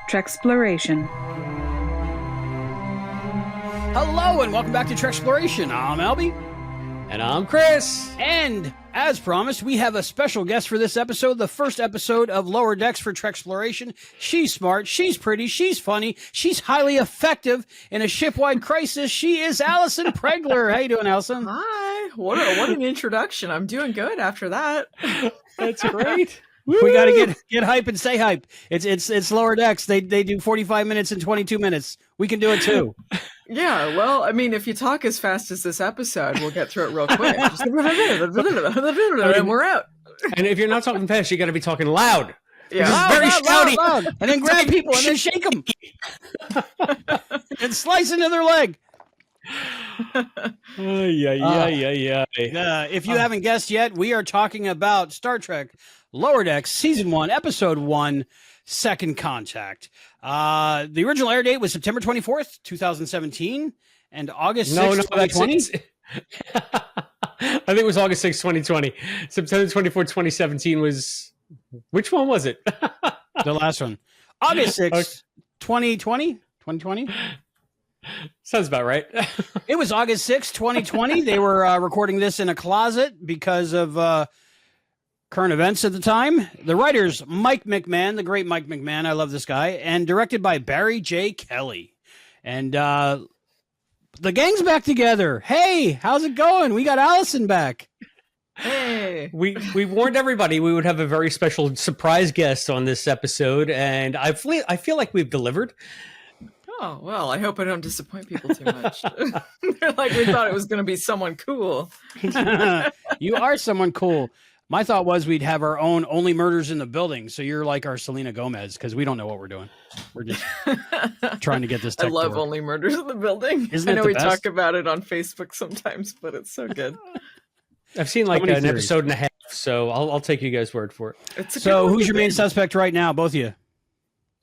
Treksploration. Hello and welcome back to Treksploration. I'm Albie. And I'm Chris. And as promised, we have a special guest for this episode, the first episode of Lowerdecks for Treksploration. She's smart, she's pretty, she's funny, she's highly effective in a shipwide crisis. She is Allison Pregler. How you doing, Allison? Hi. What an introduction. I'm doing good after that. That's great. We got to get hype and say hype. It's Lowerdecks. They do 45 minutes and 22 minutes. We can do it too. Yeah, well, I mean, if you talk as fast as this episode, we'll get through it real quick. Just and we're out. And if you're not talking fast, you got to be talking loud. Yeah, loud. And then grab people and then shake them. And slice into their leg. If you haven't guessed yet, we are talking about Star Trek Lowerdecks Season 1, Episode 1, Second Contact. The original air date was September 24th, 2017, and August 6th, 2020. I think it was August 6th, 2020. September 24th, 2017 was... Which one was it? The last one. August 6th, 2020? 2020? Sounds about right. It was August 6th, 2020. They were recording this in a closet because of current events at the time. The writers, Mike McMahon, the great Mike McMahon, I love this guy, and directed by Barry J. Kelly. And the gang's back together. Hey, how's it going? We got Allison back. Hey. We warned everybody we would have a very special surprise guest on this episode, and I feel like we've delivered. Oh, well, I hope I don't disappoint people too much. They're like, we thought it was going to be someone cool. You are someone cool. My thought was we'd have our own Only Murders in the Building. So you're like our Selena Gomez because we don't know what we're doing. We're just trying to get this tech I love to work. Only Murders in the Building. Isn't I it know the we best? talk about it on Facebook sometimes, but it's so good. I've seen like many an theories? episode and a half, so I'll take you guys' word for it. It's a So good who's your main one. suspect right now? Both of you.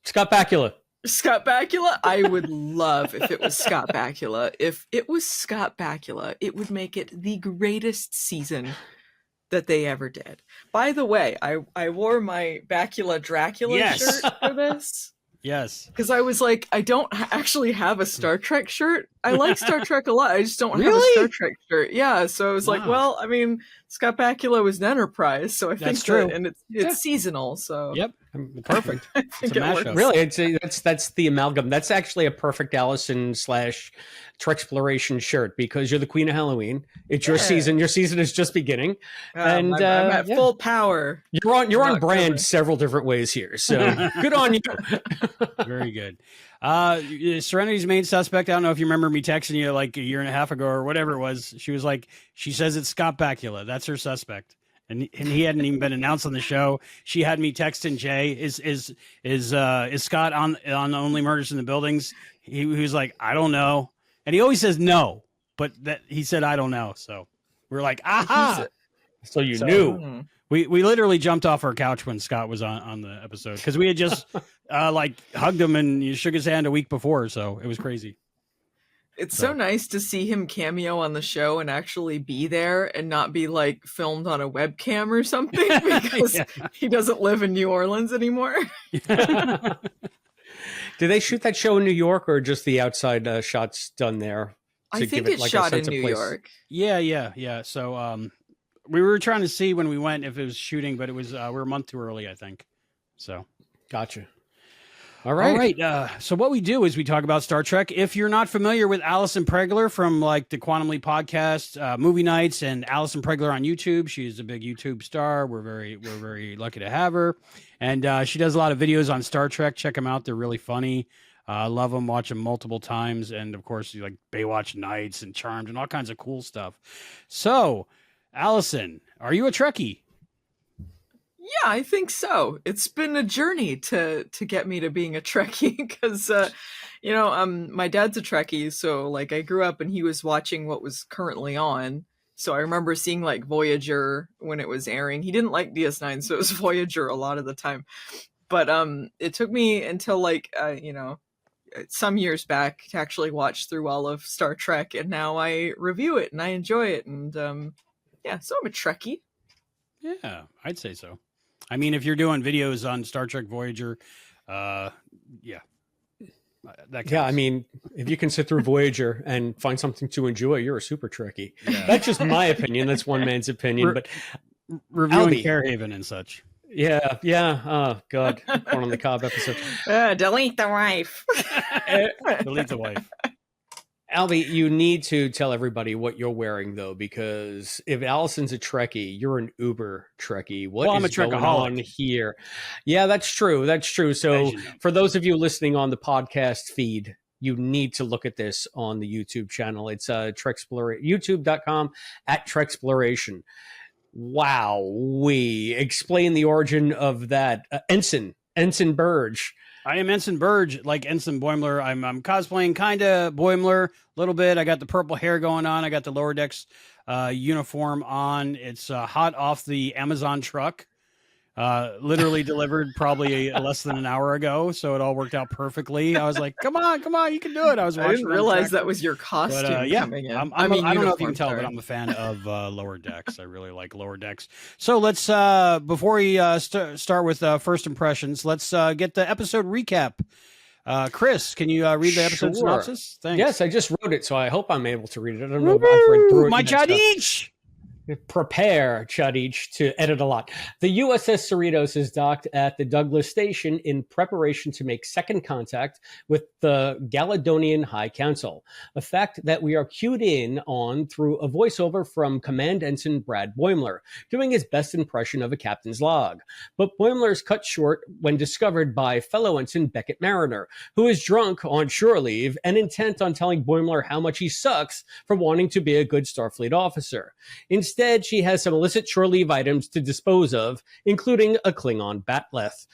Scott Bakula. Scott Bakula? I would love if it was Scott Bakula. If it was Scott Bakula, it would make it the greatest season that they ever did. By the way, I wore my Bakula Dracula Yes. shirt for this. Yes. Because I was like, I don't actually have a Star Trek shirt. I like Star Trek a lot. I just don't have a Really? Star Trek shirt. Yeah, so I was like, Wow. well, I mean, Scott Bakula was an Enterprise, so I think That's true. and it's seasonal, so Yep. Perfect. I It's think a it works. mashup. Really, that's the amalgam. That's actually a perfect Allison / Treksploration shirt because you're the queen of Halloween. It's your Yeah. season. Your season is just beginning, and I'm at full power. you're on October. brand several different ways here. So good on you. Very good. Serenity's main suspect. I don't know if you remember me texting you like a year and a half ago or whatever it was. She was like, she says it's Scott Bakula. That's her suspect. And he hadn't even been announced on the show. She had me texting Jay, is Scott on Only Murders in the Buildings? He was like, I don't know. And he always says no, but that he said, I don't know. So we're like, aha. So you So- knew. We literally jumped off our couch when Scott was on the episode because we had just like hugged him and you shook his hand a week before. So it was crazy. It's so nice to see him cameo on the show and actually be there and not be like filmed on a webcam or something because Yeah. he doesn't live in New Orleans anymore. Did they shoot that show in New York or just the outside shots done there? I to think give it's like, a shot in sense of New place? York. Yeah. So we were trying to see when we went if it was shooting, but it was we were a month too early, I think. So Gotcha. All right. So what we do is we talk about Star Trek. If you're not familiar with Allison Pregler from like the Quantum Leap podcast, Movie Nights, and Allison Pregler on YouTube, she's a big YouTube star. We're very lucky to have her, and she does a lot of videos on Star Trek. Check them out; they're really funny. I love them, watch them multiple times, and of course, you like Baywatch Nights and Charmed and all kinds of cool stuff. So, Allison, are you a Trekkie? Yeah, I think so. It's been a journey to get me to being a Trekkie because, my dad's a Trekkie, so like I grew up and he was watching what was currently on. So I remember seeing like Voyager when it was airing. He didn't like DS9, so it was Voyager a lot of the time. But it took me until like some years back to actually watch through all of Star Trek, and now I review it and I enjoy it. And so I'm a Trekkie. Yeah, I'd say so. I mean, if you're doing videos on Star Trek Voyager, yeah. That Yeah, I counts. mean, if you can sit through Voyager and find something to enjoy, you're a super Trekkie. Yeah. That's just my opinion. That's one man's opinion. But Reviewing Albie. Fairhaven and such. yeah. Oh, God. Corn on the cob episode. Delete the wife. Delete the wife. Albie, you need to tell everybody what you're wearing, though, because if Allison's a Trekkie, you're an Uber Trekkie. What I'm is a going Trekaholic. on here? Yeah, that's true. That's true. So As you know. for those of you listening on the podcast feed, you need to look at this on the YouTube channel. It's youtube.com @Treksploration. Wow. We explain the origin of that. Ensign Burge. I am Ensign Burge, like Ensign Boimler. I'm cosplaying kind of Boimler a little bit. I got the purple hair going on. I got the Lowerdecks uniform on. It's hot off the Amazon truck. Literally delivered probably less than an hour ago, so it all worked out perfectly. I was like, "Come on, you can do it." I was watching. I didn't realize that was your costume coming in. I don't know if you can tell, but I'm a fan of Lowerdecks. I really like Lowerdecks. So let's before we start with first impressions, let's get the episode recap. Chris, can you read the episode synopsis? Thanks. Yes, I just wrote it, so I hope I'm able to read it. I don't know if I've read through it. My yet, so- Chadich! Prepare, Chadich, to edit a lot. The USS Cerritos is docked at the Douglas Station in preparation to make second contact with the Galadonian High Council, a fact that we are cued in on through a voiceover from Command Ensign Brad Boimler, doing his best impression of a captain's log. But Boimler is cut short when discovered by fellow Ensign Beckett Mariner, who is drunk on shore leave and intent on telling Boimler how much he sucks for wanting to be a good Starfleet officer. Instead, she has some illicit shore leave items to dispose of, including a Klingon batleth.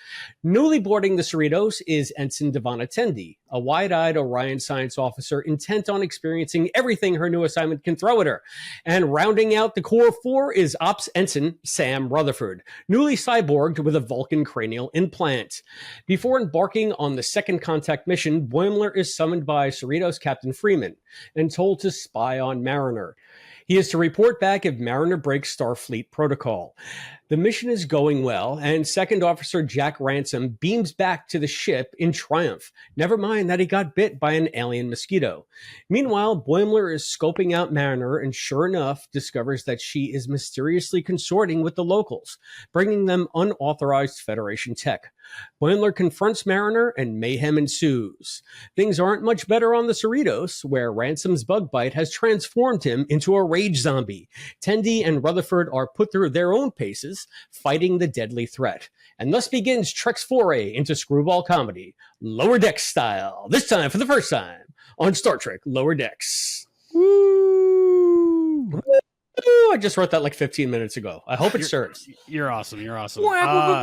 Newly boarding the Cerritos is Ensign Devana Tendi, a wide-eyed Orion science officer intent on experiencing everything her new assignment can throw at her. And rounding out the core four is Ops Ensign Sam Rutherford, newly cyborged with a Vulcan cranial implant. Before embarking on the second contact mission, Boimler is summoned by Cerritos Captain Freeman and told to spy on Mariner. He is to report back if Mariner breaks Starfleet protocol. The mission is going well, and Second Officer Jack Ransom beams back to the ship in triumph. Never mind that he got bit by an alien mosquito. Meanwhile, Boimler is scoping out Mariner and sure enough discovers that she is mysteriously consorting with the locals, bringing them unauthorized Federation tech. Boimler confronts Mariner and mayhem ensues. Things aren't much better on the Cerritos, where Ransom's bug bite has transformed him into a rage zombie. Tendi and Rutherford are put through their own paces, fighting the deadly threat. And thus begins Trek's foray into screwball comedy, Lower Decks style, this time for the first time on Star Trek Lower Decks. Woo! I just wrote that like 15 minutes ago. I hope it serves. You're awesome. You're awesome. Wah.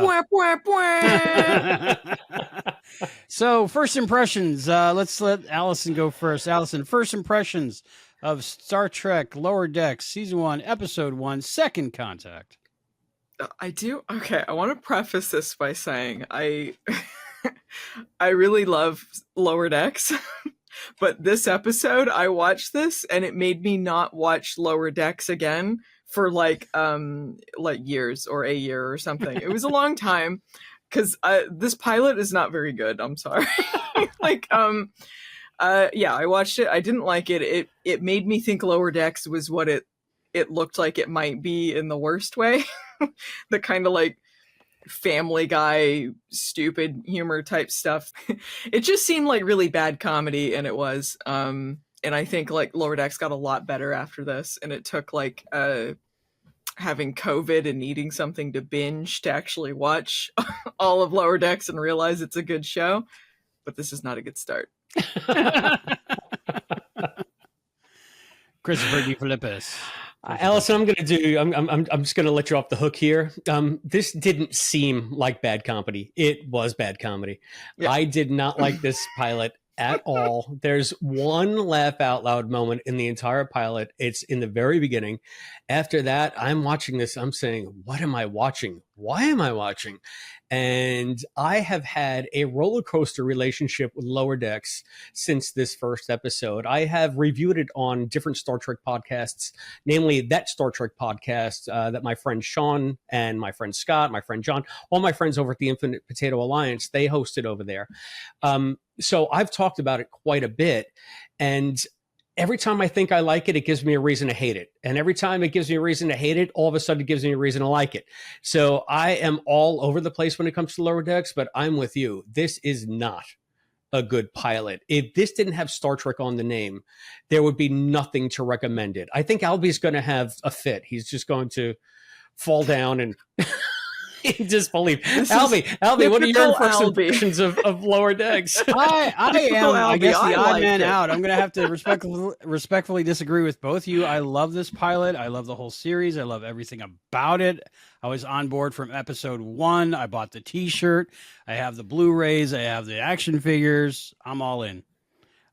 So, first impressions. Let's let Allison go first. Allison, first impressions of Star Trek Lower Decks, Season 1, Episode 1, Second Contact. I do. Okay, I want to preface this by saying I really love Lower Decks. But this episode, I watched this and it made me not watch Lower Decks again for like years or a year or something. It was a long time because this pilot is not very good. I'm sorry. Yeah, I watched it. I didn't like it. It made me think Lower Decks was what it looked like it might be in the worst way. The kind of like Family Guy stupid humor type stuff. It just seemed like really bad comedy, and it was. And I think like Lower Decks got a lot better after this, and it took like having COVID and needing something to binge to actually watch all of Lower Decks and realize it's a good show. But this is not a good start. Christopher D. Philippus. Allison, I'm just gonna let you off the hook here. This didn't seem like bad comedy. It was bad comedy. Yeah. I did not like this pilot at all. There's one laugh out loud moment in the entire pilot. It's in the very beginning. After that, I'm watching this. I'm saying, what am I watching? Why am I watching? And I have had a roller coaster relationship with Lower Decks since this first episode. I have reviewed it on different Star Trek podcasts, namely that Star Trek podcast that my friend Sean and my friend Scott, my friend John, all my friends over at the Infinite Potato Alliance, they hosted over there. So I've talked about it quite a bit. And every time I think I like it, it gives me a reason to hate it. And every time it gives me a reason to hate it, all of a sudden it gives me a reason to like it. So I am all over the place when it comes to Lower Decks, but I'm with you. This is not a good pilot. If this didn't have Star Trek on the name, there would be nothing to recommend it. I think Albie's going to have a fit. He's just going to fall down and... disbelief. Albie, what are your first impressions of Lower Decks? I am, I guess, the odd man it. out. I'm going to have to respectfully disagree with both of you. I love this pilot. I love the whole series. I love everything about it. I was on board from episode 1. I bought the T-shirt. I have the Blu-rays. I have the action figures. I'm all in.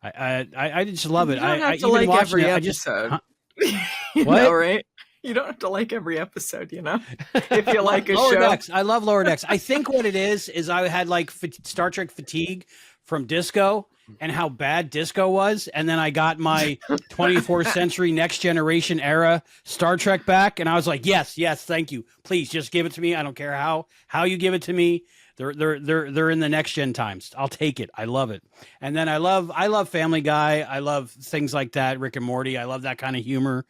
I just love it. You don't have I to like every it, episode. What? Know, right? You don't have to like every episode, you know, if you like a Lower show. Decks. I love Lower Decks. I think what it is I had like Star Trek fatigue from disco and how bad disco was. And then I got my 24th century next generation era Star Trek back. And I was like, yes, thank you. Please just give it to me. I don't care how you give it to me. They're in the next gen times. I'll take it. I love it. And then I love Family Guy. I love things like that. Rick and Morty. I love that kind of humor.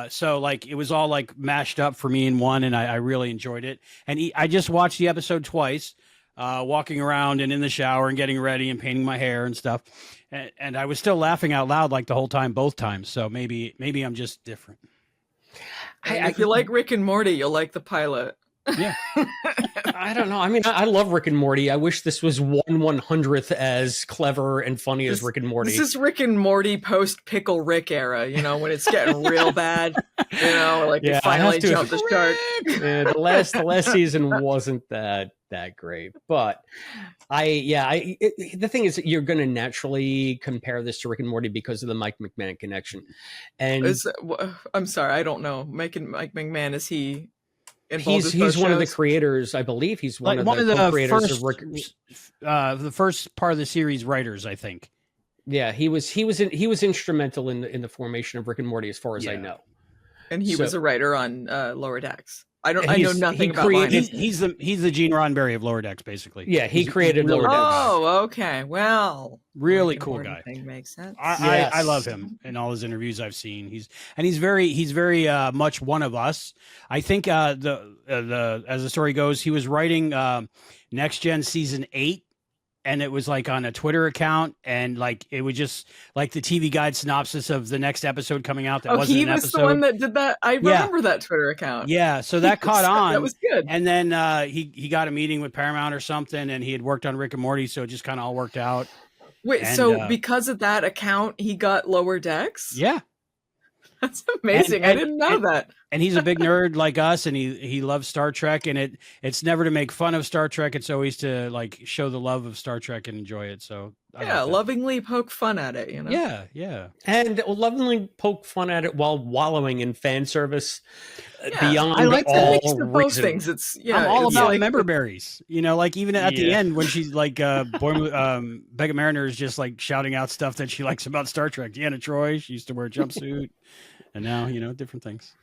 So like it was all like mashed up for me in one, and I really enjoyed it. And I just watched the episode twice, walking around and in the shower and getting ready and painting my hair and stuff. And I was still laughing out loud like the whole time, both times. So maybe I'm just different. If you like Rick and Morty, you'll like the pilot. Yeah. I don't know. I mean, I love Rick and Morty. I wish this was 1/100th as clever and funny as Rick and Morty. This is Rick and Morty post Pickle Rick era, you know, when it's getting real bad, you know, like you finally jump the shark. Yeah, the last season wasn't that great, but the thing is, you're going to naturally compare this to Rick and Morty because of the Mike McMahon connection. And I'm sorry, I don't know. Mike McMahon, is he? He's one of the creators, I believe. He's one of the creators of Rick. The first part of the series writers, I think. Yeah, he was instrumental in the formation of Rick and Morty, as far as I know. And he was a writer on Lower Decks. I know nothing about mine. He's the Gene Roddenberry of Lower Decks, basically. Yeah, he created Lower Decks. Oh, okay. Well, really cool guy. Thing makes sense. I love him in all his interviews I've seen. He's very much one of us. I think as the story goes, he was writing Next Gen season 8. And it was like on a Twitter account, and like it was just like the TV Guide synopsis of the next episode coming out. That wasn't an episode. He was the one that did that. I remember that Twitter account. Yeah, so that caught on. That was good. And then he got a meeting with Paramount or something, and he had worked on Rick and Morty, so it just kind of all worked out. Wait, so because of that account, he got Lower Decks? Yeah. That's amazing. I didn't know that. And he's a big nerd like us, and he loves Star Trek, and it's never to make fun of Star Trek. It's always to like show the love of Star Trek and enjoy it. So lovingly poke fun at it, you know? Yeah. And lovingly poke fun at it while wallowing in fan service beyond I like all mix of both things. I'm all about member berries. You know, like even at the end when she's like Becca Mariner is just like shouting out stuff that she likes about Star Trek. Deanna Troi, she used to wear a jumpsuit, and now, you know, different things.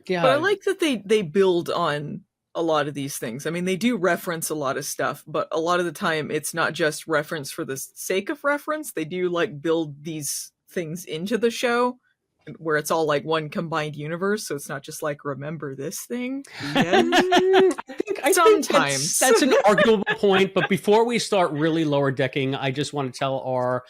Yeah. But I like that they build on a lot of these things. I mean, they do reference a lot of stuff, but a lot of the time it's not just reference for the sake of reference. They do like build these things into the show where it's all like one combined universe. So it's not just like, remember this thing. I think sometimes that's an arguable point. But before we start really lower decking, I just want to tell our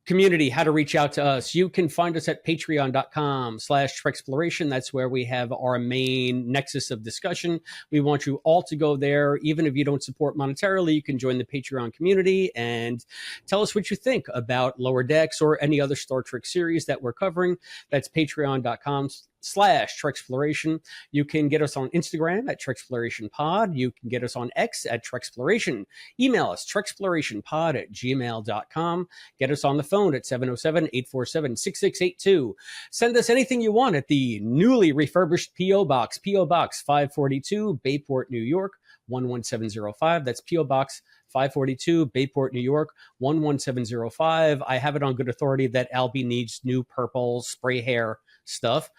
community how to reach out to us. You can find us at patreon.com/Treksploration. That's where we have our main nexus of discussion. We want you all to go there. Even if you don't support monetarily, you can join the Patreon community and tell us what you think about Lower Decks or any other Star Trek series that we're covering. That's patreon.com/Treksploration. You can get us on Instagram at TreksplorationPod. You can get us on X at Treksploration. Email us, TreksplorationPod@gmail.com. Get us on the phone at 707-847-6682. Send us anything you want at the newly refurbished P.O. Box, P.O. Box 542, Bayport, New York, 11705. That's P.O. Box 542, Bayport, New York, 11705. I have it on good authority that Albie needs new purple spray hair stuff.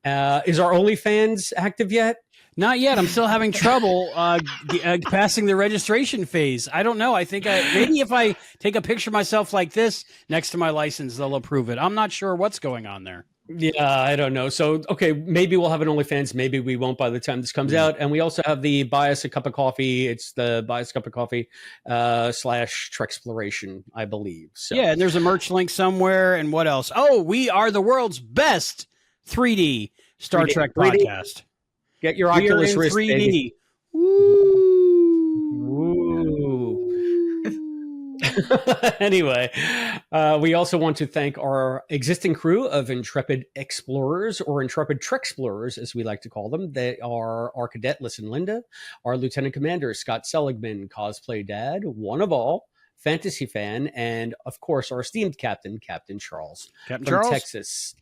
Is our OnlyFans active yet? Not yet. I'm still having trouble passing the registration phase. I don't know. I think maybe if I take a picture of myself like this next to my license, they'll approve it. I'm not sure what's going on there. Yeah, I don't know. So, okay, maybe we'll have an OnlyFans. Maybe we won't by the time this comes out. And we also have the Buy Us a Cup of Coffee. It's the Buy Us a Cup of Coffee / Treksploration, I believe. So. Yeah, and there's a merch link somewhere. And what else? Oh, we are the world's best 3D Star Trek 3D podcast. Get your Oculus Rift 3D. Baby. Anyway, we also want to thank our existing crew of intrepid explorers, or intrepid Treksplorers, as we like to call them. They are our cadet, Listen Linda, our lieutenant commander, Scott Seligman, cosplay dad, one of all, fantasy fan, and of course, our esteemed captain, Captain Charles, Captain from Charles? Texas.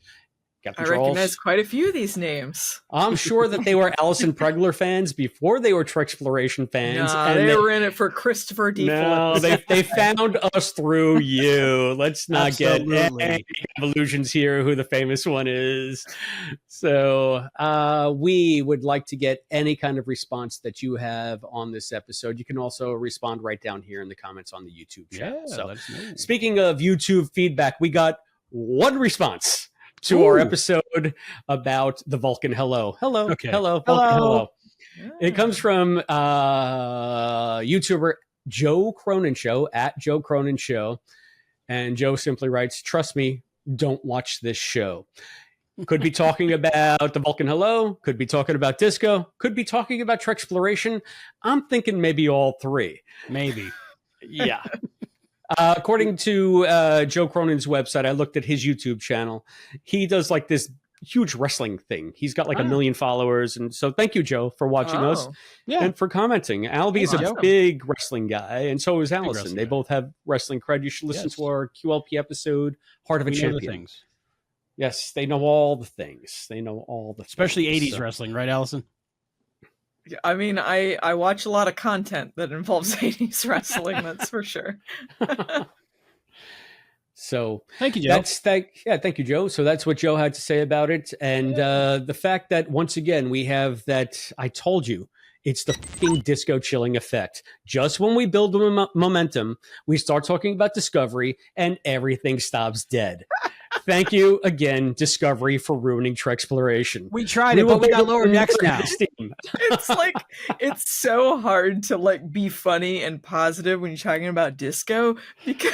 Captain I Charles. recognize quite a few of these names. I'm sure that they were Allison Pregler fans before they were Treksploration fans. Nah, and they were in it for Christopher D. No, they found us through you. Let's not get any illusions here who the famous one is. So we would like to get any kind of response that you have on this episode. You can also respond right down here in the comments on the YouTube channel. Yeah, so speaking of YouTube feedback, we got one response to our episode about the Vulcan hello. Hello. Okay. Hello. Vulcan hello. Yeah. It comes from YouTuber Joe Cronin Show, at Joe Cronin Show. And Joe simply writes, "Trust me, don't watch this show." Could be talking about the Vulcan hello, could be talking about disco, could be talking about Treksploration. I'm thinking maybe all three. Maybe. Yeah. According to Joe Cronin's website, I looked at his YouTube channel. He does like this huge wrestling thing. He's got like 1 million followers. And so thank you, Joe, for watching us and for commenting. Albie is a big wrestling guy, and so is Allison. They both have wrestling cred. You should listen to our QLP episode, Heart of a Champion. Things. Yes, they know all the things. They know all the Especially things, 80s wrestling, right, Allison? I mean, I watch a lot of content that involves 80s wrestling, that's for sure. So thank you, Joe. Thank you, Joe. So that's what Joe had to say about it. And the fact that, once again, we have that, I told you, it's the fucking disco chilling effect. Just when we build momentum, we start talking about Discovery and everything stops dead. Thank you again, Discovery, for ruining Treksploration. We tried it, but we got Lowerdecks now. It's like, it's so hard to like be funny and positive when you're talking about disco, because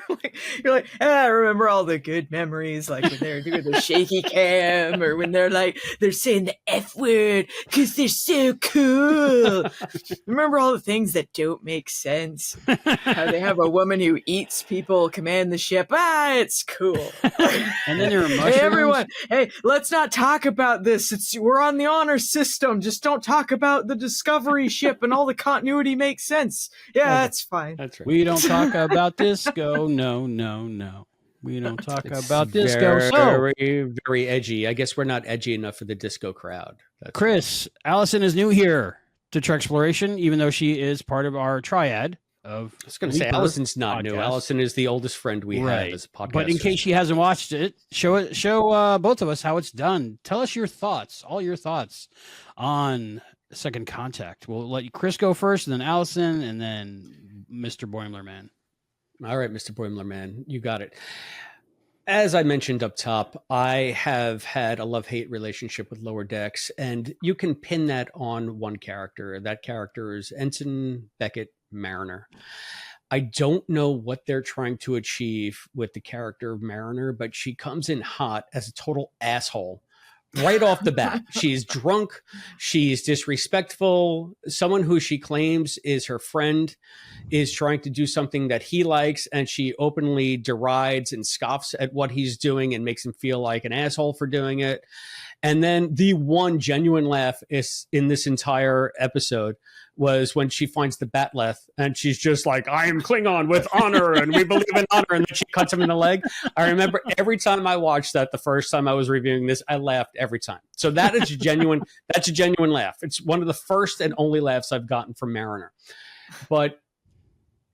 like, you're like, I remember all the good memories, like when they're doing the shaky cam, or when they're saying the F word because they're so cool. Remember all the things that don't make sense. How they have a woman who eats people command the ship. It's cool. And then there are mushrooms. Hey, everyone. Hey, let's not talk about this. We're on the honor system. Just don't talk about the Discovery ship, and all the continuity makes sense. Yeah, that's fine. That's right. We don't talk about disco. No. We don't talk about disco. Very, very edgy. I guess we're not edgy enough for the disco crowd. Chris, Allison is new here to Treksploration, even though she is part of our triad. I was going to say, Allison's not new. Allison is the oldest friend we have as a podcast. But in case she hasn't watched it, show both of us how it's done. Tell us your thoughts, all your thoughts on Second Contact. We'll let Chris go first, and then Allison, and then Mr. Boimler Man. All right, Mr. Boimler Man, you got it. As I mentioned up top, I have had a love-hate relationship with Lowerdecks, and you can pin that on one character. That character is Ensign Beckett Mariner. I don't know what they're trying to achieve with the character of Mariner, but she comes in hot as a total asshole right off the bat. She's drunk. She's disrespectful. Someone who she claims is her friend is trying to do something that he likes, and she openly derides and scoffs at what he's doing and makes him feel like an asshole for doing it. And then the one genuine laugh is in this entire episode was when she finds the Batleth and she's just like, I am Klingon with honor and we believe in honor. And then she cuts him in the leg. I remember every time I watched that, the first time I was reviewing this, I laughed every time. So that is genuine. That's a genuine laugh. It's one of the first and only laughs I've gotten from Mariner. But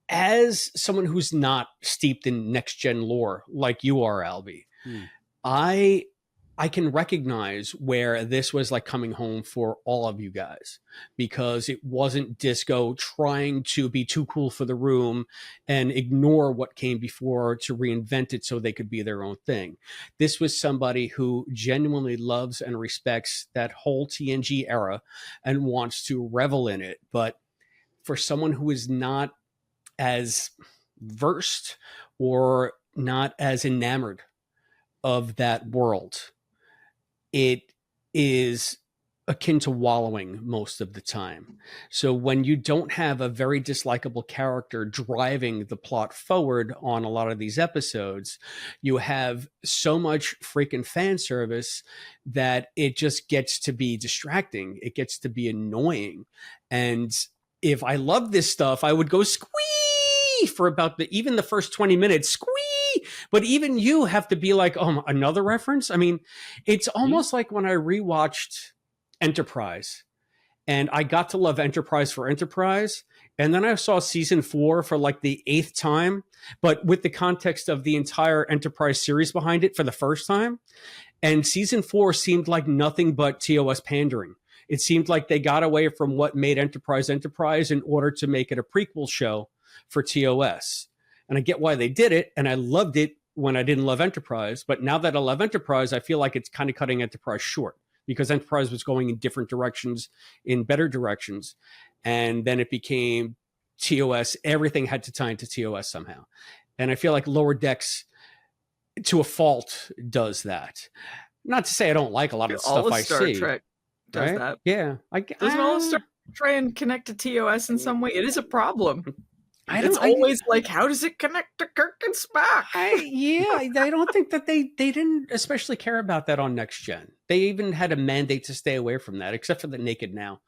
as someone who's not steeped in next gen lore like you are, Albie, I can recognize where this was like coming home for all of you guys, because it wasn't Disco trying to be too cool for the room and ignore what came before to reinvent it so they could be their own thing. This was somebody who genuinely loves and respects that whole TNG era and wants to revel in it. But for someone who is not as versed or not as enamored of that world, it is akin to wallowing most of the time. So when you don't have a very dislikable character driving the plot forward on a lot of these episodes, you have so much freaking fan service that it just gets to be distracting. It gets to be annoying. And if I love this stuff, I would go squee for about even the first 20 minutes, squee. But even you have to be like, oh, another reference? I mean, it's almost like when I rewatched Enterprise and I got to love Enterprise for Enterprise. And then I saw season 4 for like the 8th time, but with the context of the entire Enterprise series behind it for the first time. And season 4 seemed like nothing but TOS pandering. It seemed like they got away from what made Enterprise Enterprise in order to make it a prequel show for TOS. And I get why they did it, and I loved it when I didn't love Enterprise. But now that I love Enterprise, I feel like it's kind of cutting Enterprise short, because Enterprise was going in different directions, in better directions. And then it became TOS. Everything had to tie into TOS somehow. And I feel like Lowerdecks, to a fault, does that. Not to say I don't like a lot of stuff I Star see. Trek does right? that. Yeah. Doesn't all of Star Trek try and connect to TOS in some way? It is a problem. It's always like, how does it connect to Kirk and Spock? I don't think that they didn't especially care about that on Next Gen. They even had a mandate to stay away from that, except for the Naked Now.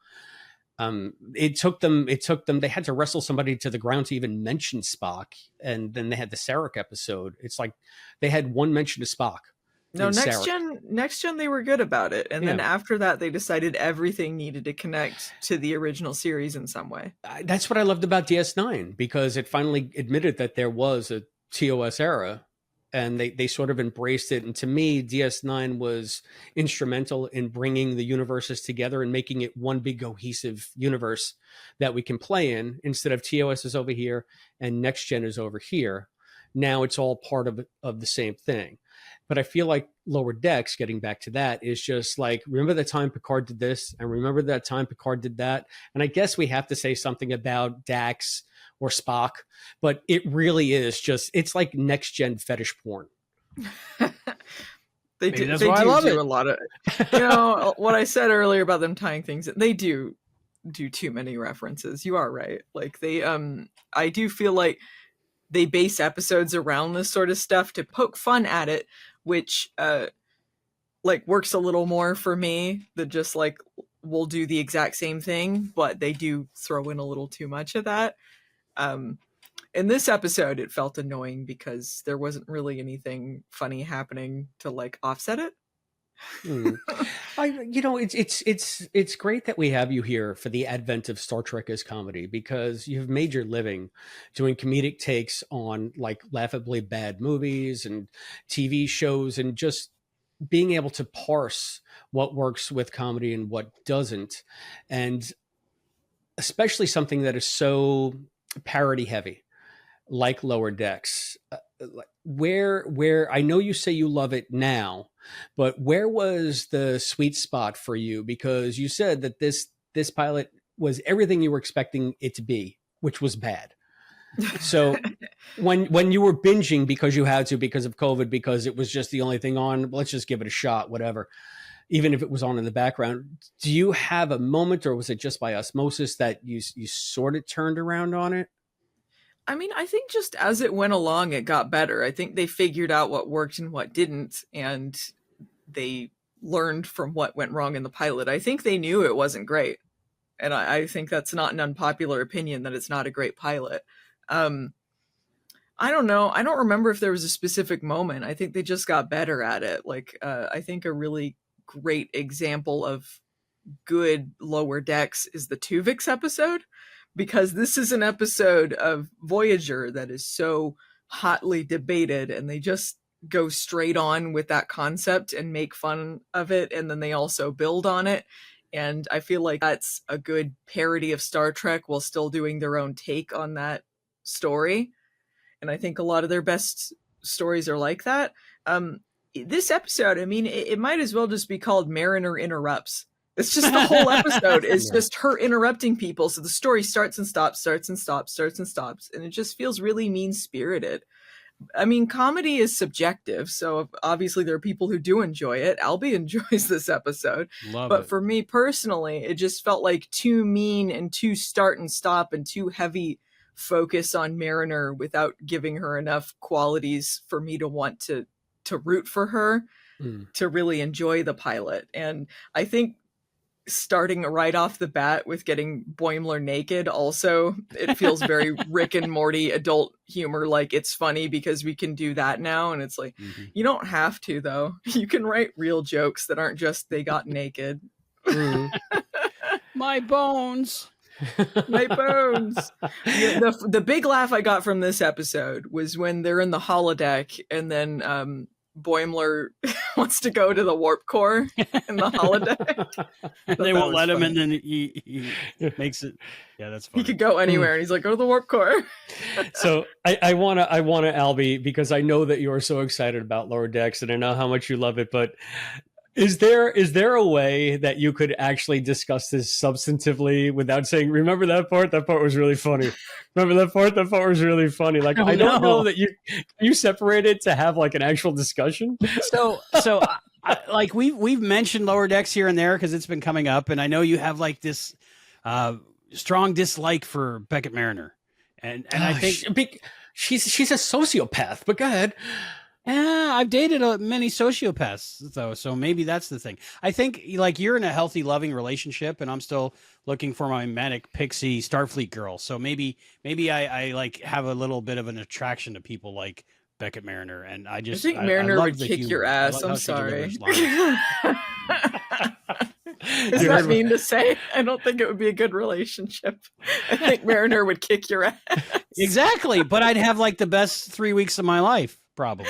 It took them, they had to wrestle somebody to the ground to even mention Spock. And then they had the Sarek episode. It's like they had one mention of Spock. No, next gen, they were good about it. And then after that, they decided everything needed to connect to the original series in some way. That's what I loved about DS9, because it finally admitted that there was a TOS era, and they sort of embraced it. And to me, DS9 was instrumental in bringing the universes together and making it one big cohesive universe that we can play in, instead of TOS is over here and Next Gen is over here. Now it's all part of the same thing. But I feel like Lower Decks, getting back to that, is just like, remember the time Picard did this, and remember that time Picard did that. And I guess we have to say something about Dax or Spock, but it really is just, it's like next gen fetish porn. They do a lot of, what I said earlier about them tying things, they do too many references. You are right. Like I do feel like they base episodes around this sort of stuff to poke fun at it, which works a little more for me than just like, we'll do the exact same thing, but they do throw in a little too much of that. In this episode, it felt annoying because there wasn't really anything funny happening to like offset it. It's great that we have you here for the advent of Star Trek as comedy, because you've made your living doing comedic takes on like laughably bad movies and TV shows, and just being able to parse what works with comedy and what doesn't, and especially something that is so parody heavy like Lower Decks. Where I know you say you love it now, but where was the sweet spot for you? Because you said that this pilot was everything you were expecting it to be, which was bad. So when you were binging because you had to, because of COVID, because it was just the only thing on, let's just give it a shot, whatever, even if it was on in the background, do you have a moment, or was it just by osmosis that you sort of turned around on it? I mean, I think just as it went along, it got better. I think they figured out what worked and what didn't, and they learned from what went wrong in the pilot. I think they knew it wasn't great. and I think that's not an unpopular opinion, that it's not a great pilot. I don't know. I don't remember if there was a specific moment. I think they just got better at it. Like, I think a really great example of good Lower Decks is the Tuvix episode, because this is an episode of Voyager that is so hotly debated, and they just go straight on with that concept and make fun of it, and then they also build on it. And I feel like that's a good parody of Star Trek while still doing their own take on that story. And I think a lot of their best stories are like that. This episode, I mean, it might as well just be called Mariner Interrupts. It's just the whole episode is just her interrupting people. So the story starts and stops, starts and stops, starts and stops. And it just feels really mean-spirited. I mean, comedy is subjective. So obviously there are people who do enjoy it. Albie enjoys this episode. But for me personally, it just felt like too mean and too start and stop and too heavy focus on Mariner without giving her enough qualities for me to want to root for her, to really enjoy the pilot. And I think starting right off the bat with getting Boimler naked, also, it feels very Rick and Morty adult humor. Like, it's funny because we can do that now. And it's like, you don't have to, though. You can write real jokes that aren't just they got naked. My bones. My bones. The big laugh I got from this episode was when they're in the holodeck, and then Boimler wants to go to the warp core in the holodeck. They won't let him, and then he makes it. Yeah, that's funny. He could go anywhere, and he's like, "Go to the warp core." So I wanna Albie, because I know that you're so excited about Lower Decks, and I know how much you love it, but is there a way that you could actually discuss this substantively without saying, remember that part? That part was really funny. Remember that part? That part was really funny. Like, I don't know that you separate it to have like an actual discussion. So like we've mentioned Lower Decks here and there because it's been coming up, and I know you have like this strong dislike for Beckett Mariner, and I think she's a sociopath. But go ahead. Yeah, I've dated many sociopaths, though, so maybe that's the thing. I think, like, you're in a healthy, loving relationship, and I'm still looking for my manic pixie Starfleet girl. So maybe I like have a little bit of an attraction to people like Beckett Mariner, and I think Mariner would kick your ass. I'm sorry. Is that mean to say? I don't think it would be a good relationship. I think Mariner would kick your ass. Exactly, but I'd have like the best 3 weeks of my life. Probably.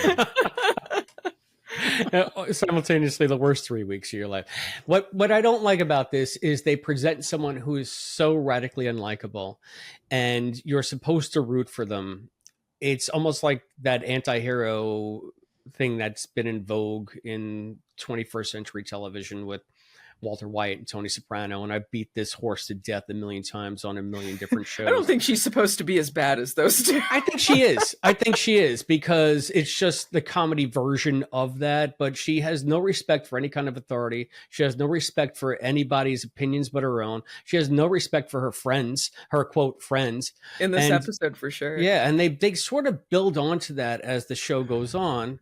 Simultaneously the worst 3 weeks of your life. What I don't like about this is they present someone who is so radically unlikable, and you're supposed to root for them. It's almost like that anti-hero thing that's been in vogue in 21st century television with Walter White and Tony Soprano, and I beat this horse to death a million times on a million different shows. I don't think she's supposed to be as bad as those two. I think she is because it's just the comedy version of that, but she has no respect for any kind of authority. She has no respect for anybody's opinions but her own. She has no respect for her friends, her quote friends. In this episode, for sure. Yeah, and they sort of build onto that as the show goes on.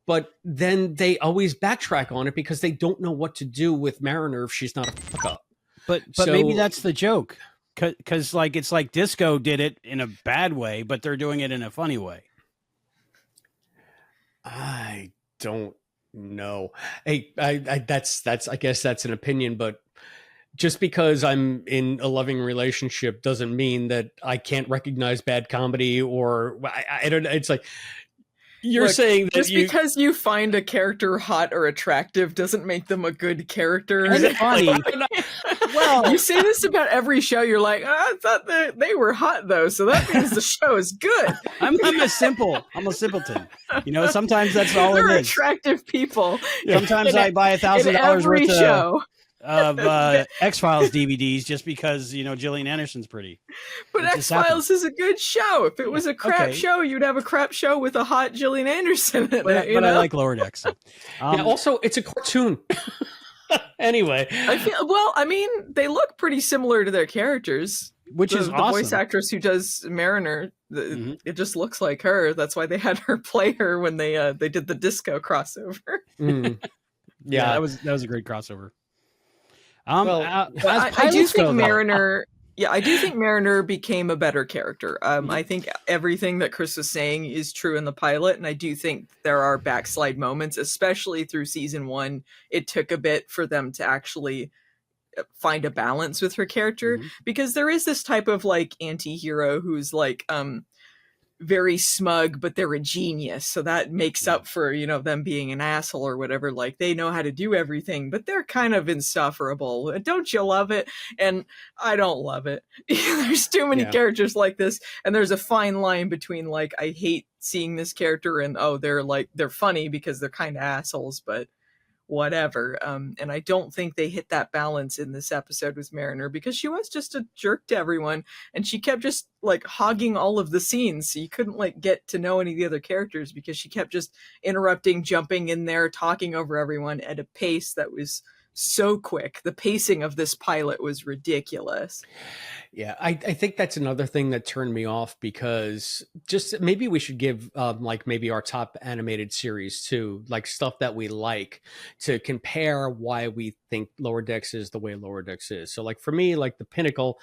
But then they always backtrack on it because they don't know what to do with Mariner if she's not a fuck up. But maybe that's the joke, because like it's like Disco did it in a bad way, but they're doing it in a funny way. I don't know. Hey, I guess that's an opinion, but just because I'm in a loving relationship doesn't mean that I can't recognize bad comedy, or I don't know. It's like. You're saying that just because you find a character hot or attractive doesn't make them a good character. Is it funny? Well, you say this about every show. You're like, I thought they were hot though, so that means the show is good. I'm a simpleton. You know, sometimes that's all They're it is. Attractive people. Sometimes I buy $1,000 worth show. of X-Files DVDs just because, you know, Gillian Anderson's pretty. But X-Files is a good show. If it was a crap show, you'd have a crap show with a hot Gillian Anderson in it. But I like Lower Decks. So. Yeah, also, it's a cartoon. Anyway. I mean, they look pretty similar to their characters. Which is awesome. The voice actress who does Mariner, it just looks like her. That's why they had her play her when they did the Disco crossover. Yeah, that was a great crossover. I do think Mariner. Yeah, I do think Mariner became a better character. I think everything that Chris was saying is true in the pilot, and I do think there are backslide moments, especially through season 1. It took a bit for them to actually find a balance with her character, because there is this type of like anti-hero who's like very smug, but they're a genius, so that makes up for, you know, them being an asshole or whatever. Like, they know how to do everything, but they're kind of insufferable. Don't you love it? And I don't love it. There's too many characters like this, and there's a fine line between like, I hate seeing this character, and oh, they're funny because they're kind of assholes, but whatever. And I don't think they hit that balance in this episode with Mariner, because she was just a jerk to everyone, and she kept just like hogging all of the scenes, so you couldn't like get to know any of the other characters, because she kept just interrupting, jumping in there, talking over everyone at a pace that was so quick. The pacing of this pilot was ridiculous. Yeah, I think that's another thing that turned me off, because just maybe we should give like maybe our top animated series too, like stuff that we like, to compare why we think Lower Decks is the way Lower Decks is. So like for me, like the pinnacle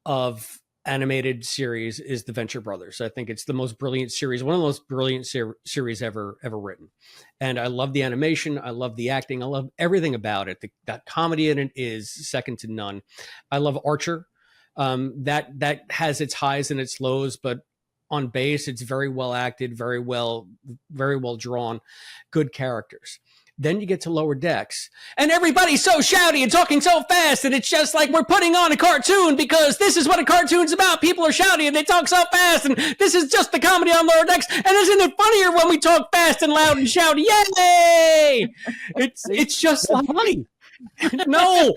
of animated series is the Venture Brothers. I think it's the most brilliant series, one of the most brilliant series ever written. And I love the animation, I love the acting, I love everything about it. That comedy in it is second to none. I love Archer. That has its highs and its lows, but on base, it's very well acted, very well drawn, good characters. Then you get to Lower Decks, and everybody's so shouty and talking so fast, and it's just like we're putting on a cartoon, because this is what a cartoon's about. People are shouty and they talk so fast, and this is just the comedy on Lower Decks. And isn't it funnier when we talk fast and loud and shouty? Yay! It's just like funny. No.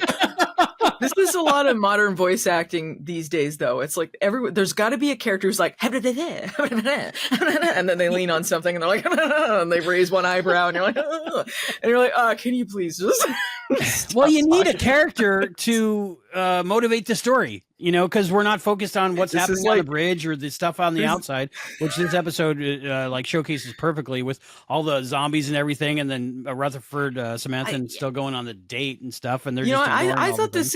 This is a lot of modern voice acting these days, though. It's like there's got to be a character who's like, and then they lean on something and they're like, and they raise one eyebrow, and you're like, can you please just well, you need a character to motivate the story, you know, because we're not focused on what's happening on the bridge or the stuff on the outside, which this episode like showcases perfectly, with all the zombies and everything, and then Rutherford, Samantha still going on the date and stuff, and they're just I thought this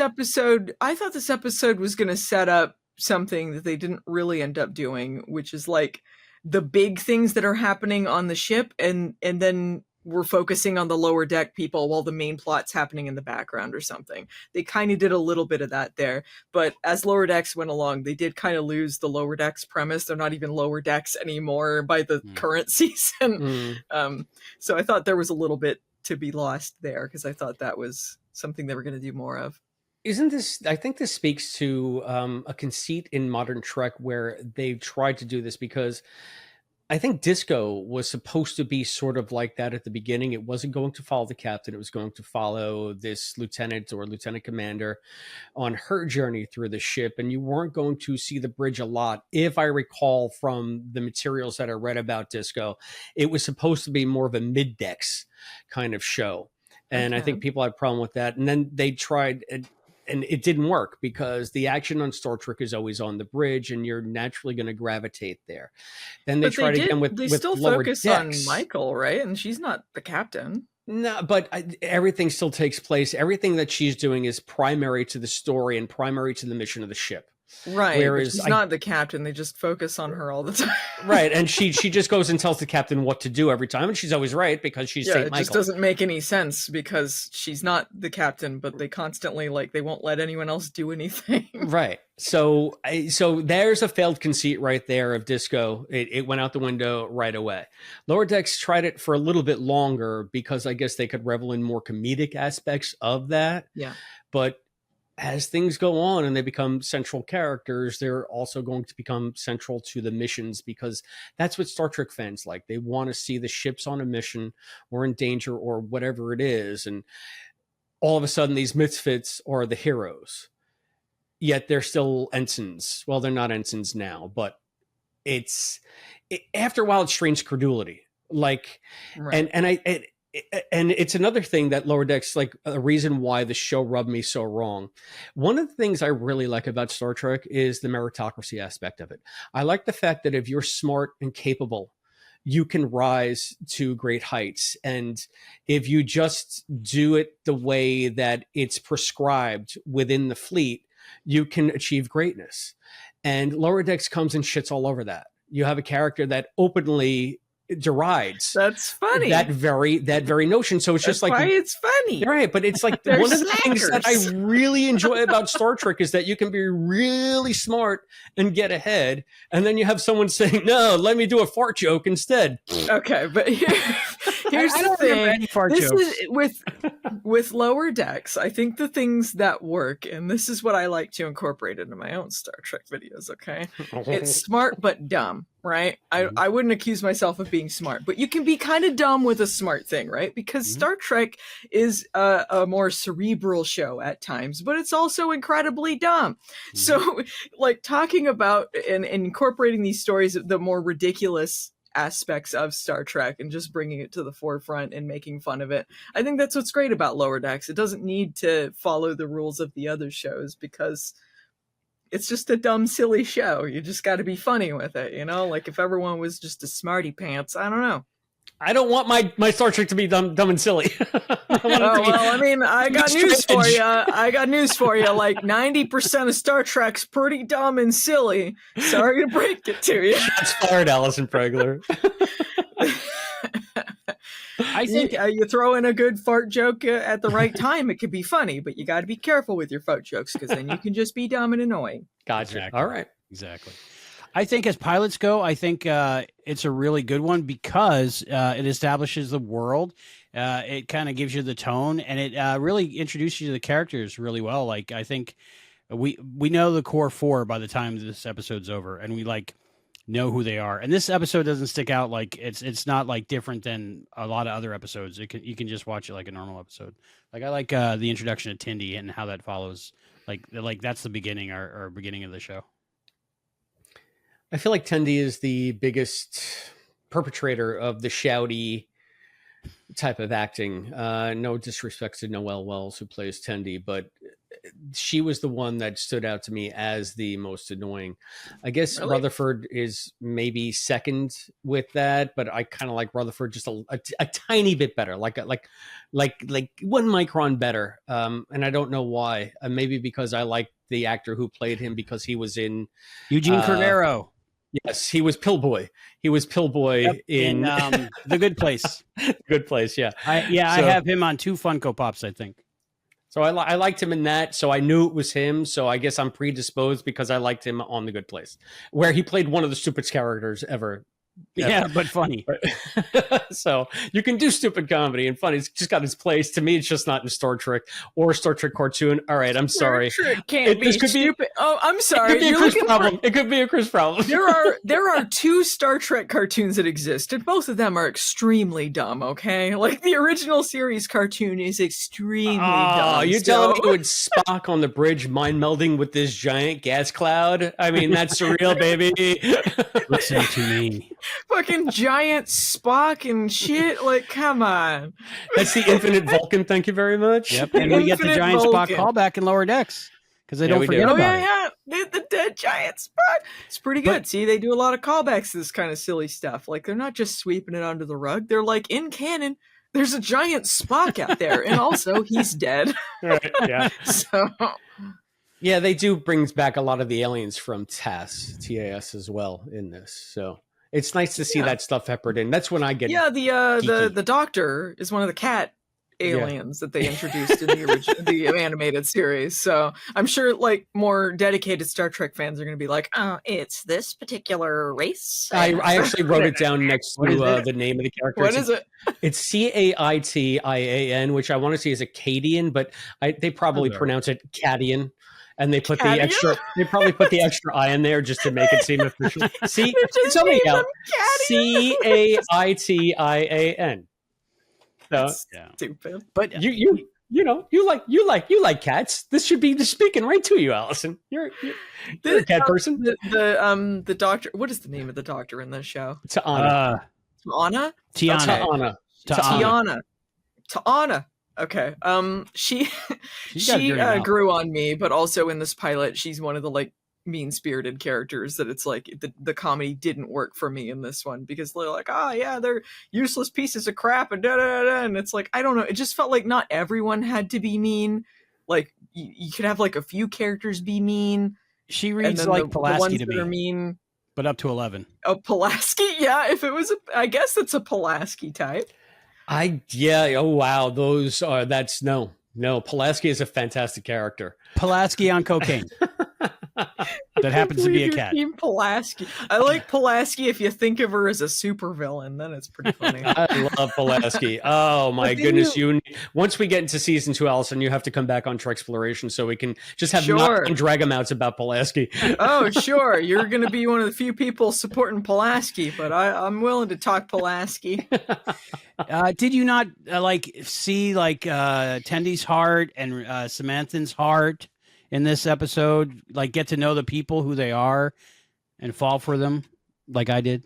episode was going to set up something that they didn't really end up doing, which is like the big things that are happening on the ship, and then we're focusing on the lower deck people while the main plot's happening in the background or something. They kind of did a little bit of that there, but as Lower Decks went along, they did kind of lose the Lower Decks premise. They're not even Lower Decks anymore by the current season. So I thought there was a little bit to be lost there, because I thought that was something they were going to do more of. Isn't this, I think this speaks to a conceit in modern Trek where they've tried to do this, because I think Disco was supposed to be sort of like that at the beginning. It wasn't going to follow the captain. It was going to follow this lieutenant or lieutenant commander on her journey through the ship. And you weren't going to see the bridge a lot. If I recall from the materials that I read about Disco, it was supposed to be more of a mid-decks kind of show. And I think people had a problem with that. And then they tried, and it didn't work, because the action on Star Trek is always on the bridge, and you're naturally going to gravitate there. Then they tried again with still Lower focus Decks. on Michael, right? And she's not the captain. No, but everything still takes place. Everything that she's doing is primary to the story and primary to the mission of the ship. Right. Whereas she's not the captain. They just focus on her all the time. Right. And she just goes and tells the captain what to do every time. And she's always right, because she's St. Michael. It just doesn't make any sense, because she's not the captain, but they constantly, like, they won't let anyone else do anything. Right. So there's a failed conceit right there of Disco. It went out the window right away. Lower Decks tried it for a little bit longer, because I guess they could revel in more comedic aspects of that. Yeah. But as things go on and they become central characters, they're also going to become central to the missions, because that's what Star Trek fans like. They want to see the ships on a mission or in danger or whatever it is. And all of a sudden these misfits are the heroes, yet they're still ensigns. Well, they're not ensigns now, but after a while, it strains credulity. Like, right. And it's another thing that Lower Decks, like a reason why the show rubbed me so wrong. One of the things I really like about Star Trek is the meritocracy aspect of it. I like the fact that if you're smart and capable, you can rise to great heights. And if you just do it the way that it's prescribed within the fleet, you can achieve greatness. And Lower Decks comes and shits all over that. You have a character that openly derides That's funny. that very notion. So it's That's just like, why it's funny. right? But it's like They're one of the things that I slackers. really enjoy about Star Trek is that you can be really smart and get ahead, and then you have someone saying, "No, let me do a fart joke instead." Okay, but here's I the don't remember thing. any fart This jokes. is with Lower Decks. I think the things that work, and this is what I like to incorporate into my own Star Trek videos. Okay, it's smart but dumb, right? I wouldn't accuse myself of being smart, but you can be kind of dumb with a smart thing, right? Because Star Trek is a more cerebral show at times, but it's also incredibly dumb. So, like, talking about and incorporating these stories, the more ridiculous aspects of Star Trek, and just bringing it to the forefront and making fun of it. I think that's what's great about Lower Decks. It doesn't need to follow the rules of the other shows because it's just a dumb, silly show. You just got to be funny with it, you know? Like, if everyone was just a smarty pants, I don't know. I don't want my Star Trek to be dumb and silly. I want it to be- Well, I mean, I got news for strange. you. I got news for you. Like 90% of Star Trek's pretty dumb and silly. Sorry to break it to you. Shots fired, Allison Pregler. I think You throw in a good fart joke at the right time, it could be funny, but you got to be careful with your fart jokes because then you can just be dumb and annoying. Gotcha. Exactly. All right. exactly. I think as pilots go, I think it's a really good one because it establishes the world. It kind of gives you the tone, and it really introduces you to the characters really well. Like, I think we know the core four by the time this episode's over, and we like know who they are. And this episode doesn't stick out like it's not like different than a lot of other episodes. You can just watch it like a normal episode. Like, I like the introduction of Tindy and how that follows. Like that's the beginning or beginning of the show. I feel like Tendi is the biggest perpetrator of the shouty type of acting. No disrespect to Noelle Wells, who plays Tendi, but she was the one that stood out to me as the most annoying. I guess Really? Rutherford is maybe second with that, but I kind of like Rutherford just a tiny bit better, like 1 micron better. And I don't know why. Maybe because I like the actor who played him because he was in Eugene Cordero. Yes, he was Pillboy. He was Pillboy in The Good Place. Good Place. Yeah. I have him on 2 Funko Pops, I think. So I liked him in that. So I knew it was him. So I guess I'm predisposed because I liked him on The Good Place, where he played one of the stupidest characters ever. Yeah, but funny. So you can do stupid comedy and funny. It's just got its place. To me, it's just not in Star Trek or a Star Trek cartoon. All right, I'm sorry. Star Trek can't be This could be- stupid. Oh, I'm sorry. It could be a You're Chris looking problem. for- It could be a Chris problem. there are 2 Star Trek cartoons that exist, and both of them are extremely dumb. Okay, like the original series cartoon is extremely dumb. You're telling me with Spock on the bridge mind melding with this giant gas cloud? I mean, that's surreal, baby. Listen to me. fucking giant Spock and shit? Like, come on. That's the infinite Vulcan. Thank you very much. Yep, and we get the Infinite giant Vulcan. Spock callback in Lower Decks because they Yeah, don't we do. forget Oh about it. yeah. The dead giant Spock. It's pretty good. See, they do a lot of callbacks to this kind of silly stuff. Like, they're not just sweeping it under the rug. They're like, in canon, there's a giant Spock out there, and also he's dead. Right, yeah. So Yeah, they do brings back a lot of the aliens from TAS as well in this. So it's nice to see that stuff peppered in. That's when I get the Doctor is one of the cat aliens that they introduced in the animated series. So I'm sure like more dedicated Star Trek fans are going to be like, "Oh, it's this particular race." I actually wrote it down next What is to it? the name of the character. What is it? It's Caitian, which I want to say is Acadian, but they probably pronounce it Cadian. And they put the Cadian? extra. They probably put the extra I in there just to make it seem official. See, They just tell me named now. them Caitian. So Yeah. Stupid. But you like cats. This should be speaking right to you, Allison. You're a cat person. The Doctor. What is the name of the Doctor in this show? Ta'ana. Anna. Tiana. Ta'ana. Okay. She She's got a she dirty mouth. grew on me, but also in this pilot, she's one of the like mean-spirited characters that it's like the comedy didn't work for me in this one, because they're like, oh yeah, they're useless pieces of crap and da da da, and it's like, I don't know, it just felt like not everyone had to be mean. Like you could have like a few characters be mean. She reads like Pulaski to that are me, mean, but up to 11. Oh, Pulaski, yeah. If it was, I guess it's a Pulaski type. Oh wow, no. Pulaski is a fantastic character. Pulaski on cocaine. That happens to be a cat. Team Pulaski. I like Pulaski if you think of her as a supervillain. Then it's pretty funny. I love Pulaski. Oh my goodness! Once we get into season 2, Allison, you have to come back on Treksploration so we can just have knock and drag them outs about Pulaski. Oh sure, you're going to be one of the few people supporting Pulaski, but I'm willing to talk Pulaski. Did you not see Tendy's heart and Samantha's heart in this episode? Like, get to know the people, who they are, and fall for them like I did?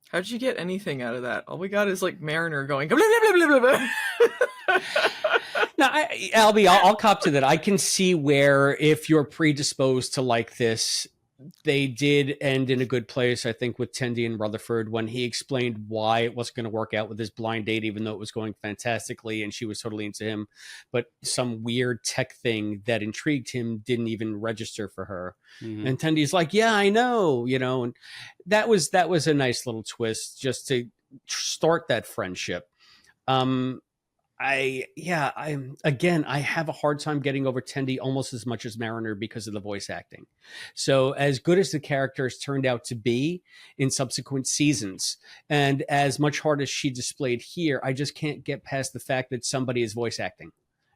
How did you get anything out of that? All we got is like Mariner going blah, blah, blah, blah, blah. Now, Albie, I'll cop to that. I can see where if you're predisposed to like this, they did end in a good place, I think, with Tendy and Rutherford when he explained why it wasn't going to work out with his blind date, even though it was going fantastically and she was totally into him. But some weird tech thing that intrigued him didn't even register for her. Mm-hmm. And Tendy's like, yeah, I know, and that was a nice little twist just to start that friendship. I have a hard time getting over Tendy almost as much as Mariner because of the voice acting. So as good as the characters turned out to be in subsequent seasons, and as much heart as she displayed here, I just can't get past the fact that somebody is voice acting.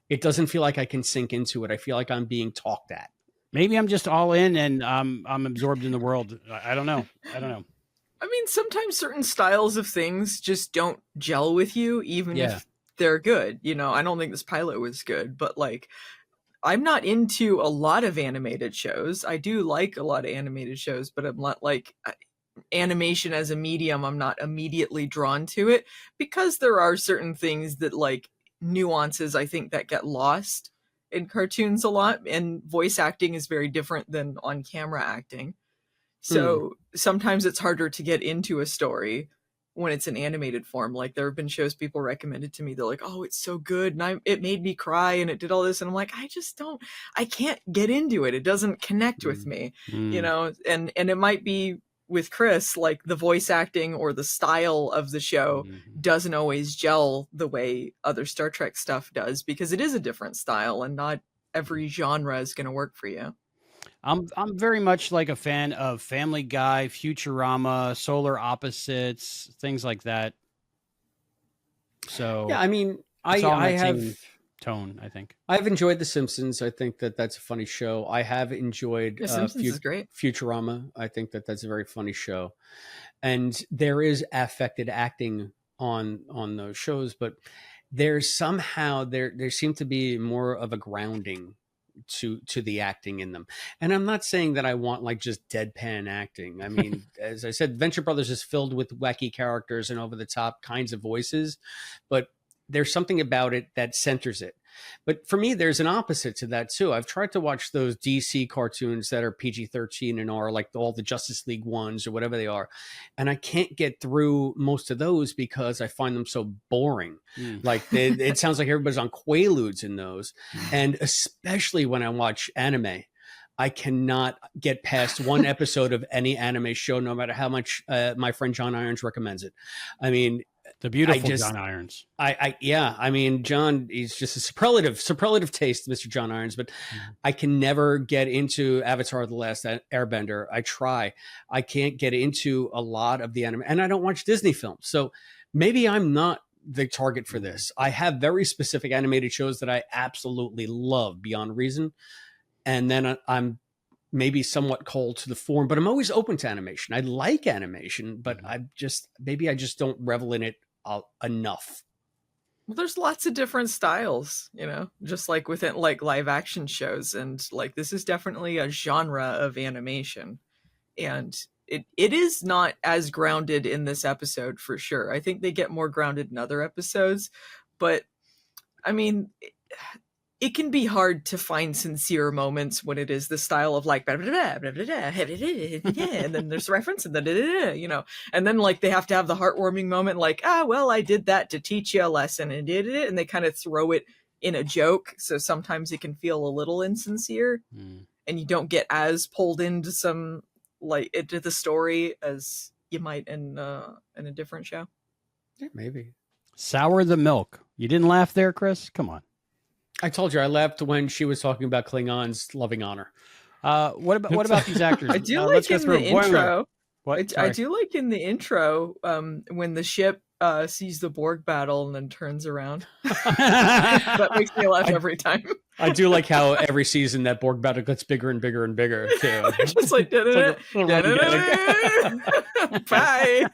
It doesn't feel like I can sink into it. I feel like I'm being talked at. Maybe I'm just all in and I'm absorbed in the world. I don't know. I mean, sometimes certain styles of things just don't gel with you, even if they're good. I don't think this pilot was good, but like, I'm not into a lot of animated shows. I do like a lot of animated shows, but I'm not like animation as a medium. I'm not immediately drawn to it because there are certain things that like nuances, I think, that get lost in cartoons a lot, and voice acting is very different than on camera acting. So sometimes it's harder to get into a story when it's an animated form. Like there have been shows people recommended to me. They're like, oh, it's so good. And it made me cry and it did all this. And I'm like, I can't get into it. It doesn't connect with me, and it might be with Chris, like the voice acting or the style of the show doesn't always gel the way other Star Trek stuff does, because it is a different style and not every genre is going to work for you. I'm very much like a fan of Family Guy, Futurama, Solar Opposites, things like that. So yeah, I mean, I have tone. I think I've enjoyed The Simpsons. I think that's a funny show. I have enjoyed The Simpsons is great. Futurama. I think that's a very funny show, and there is affected acting on those shows, but there's somehow there seemed to be more of a grounding to the acting in them. And I'm not saying that I want like just deadpan acting. I mean, as I said, Venture Brothers is filled with wacky characters and over the top kinds of voices, but there's something about it that centers it. But for me, there's an opposite to that too. I've tried to watch those DC cartoons that are PG-13 and are like all the Justice League ones or whatever they are. And I can't get through most of those because I find them so boring. Like it sounds like everybody's on Quaaludes in those. And especially when I watch anime, I cannot get past one episode of any anime show, no matter how much my friend John Irons recommends it. I mean, the beautiful John Irons. I mean, John, he's just a superlative taste, Mr. John Irons, but I can never get into Avatar: The Last Airbender. I try. I can't get into a lot of the anime, and I don't watch Disney films. So maybe I'm not the target for this. I have very specific animated shows that I absolutely love beyond reason. And then I'm maybe somewhat cold to the form, but I'm always open to animation. I like animation, but I just don't revel in it enough. Well, there's lots of different styles, just like within like live action shows. And like, this is definitely a genre of animation. And it is not as grounded in this episode for sure. I think they get more grounded in other episodes, but I mean, it can be hard to find sincere moments when it is the style of like blah, blah, blah, blah, blah, blah, and then there's a reference and then and then like they have to have the heartwarming moment like, well, I did that to teach you a lesson and did it, and they kind of throw it in a joke, so sometimes it can feel a little insincere and you don't get as pulled into into the story as you might in a different show. Yeah, maybe. Sour the milk. You didn't laugh there, Chris? Come on. I told you I laughed when she was talking about Klingons loving honor. What about these actors? I do like in the intro. What? I do like in the intro when the ship sees the Borg battle and then turns around. That makes me laugh every time. I do like how every season that Borg battle gets bigger and bigger and bigger too. Just like bye.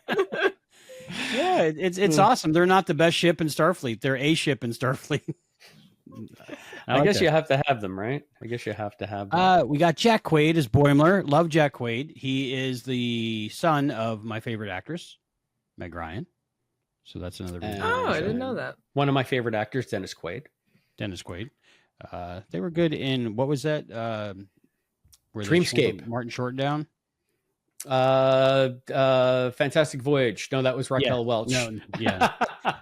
Yeah, it's awesome. They're not the best ship in Starfleet. They're a ship in Starfleet. I guess you have to have them, right? I guess you have to have them. We got Jack Quaid as Boimler. Love Jack Quaid. He is the son of my favorite actress, Meg Ryan. So that's another reason. I didn't know that. One of my favorite actors, Dennis Quaid. They were good in, what was that? Dreamscape. Martin Short down. Fantastic Voyage. No, that was Raquel Welch. No, yeah.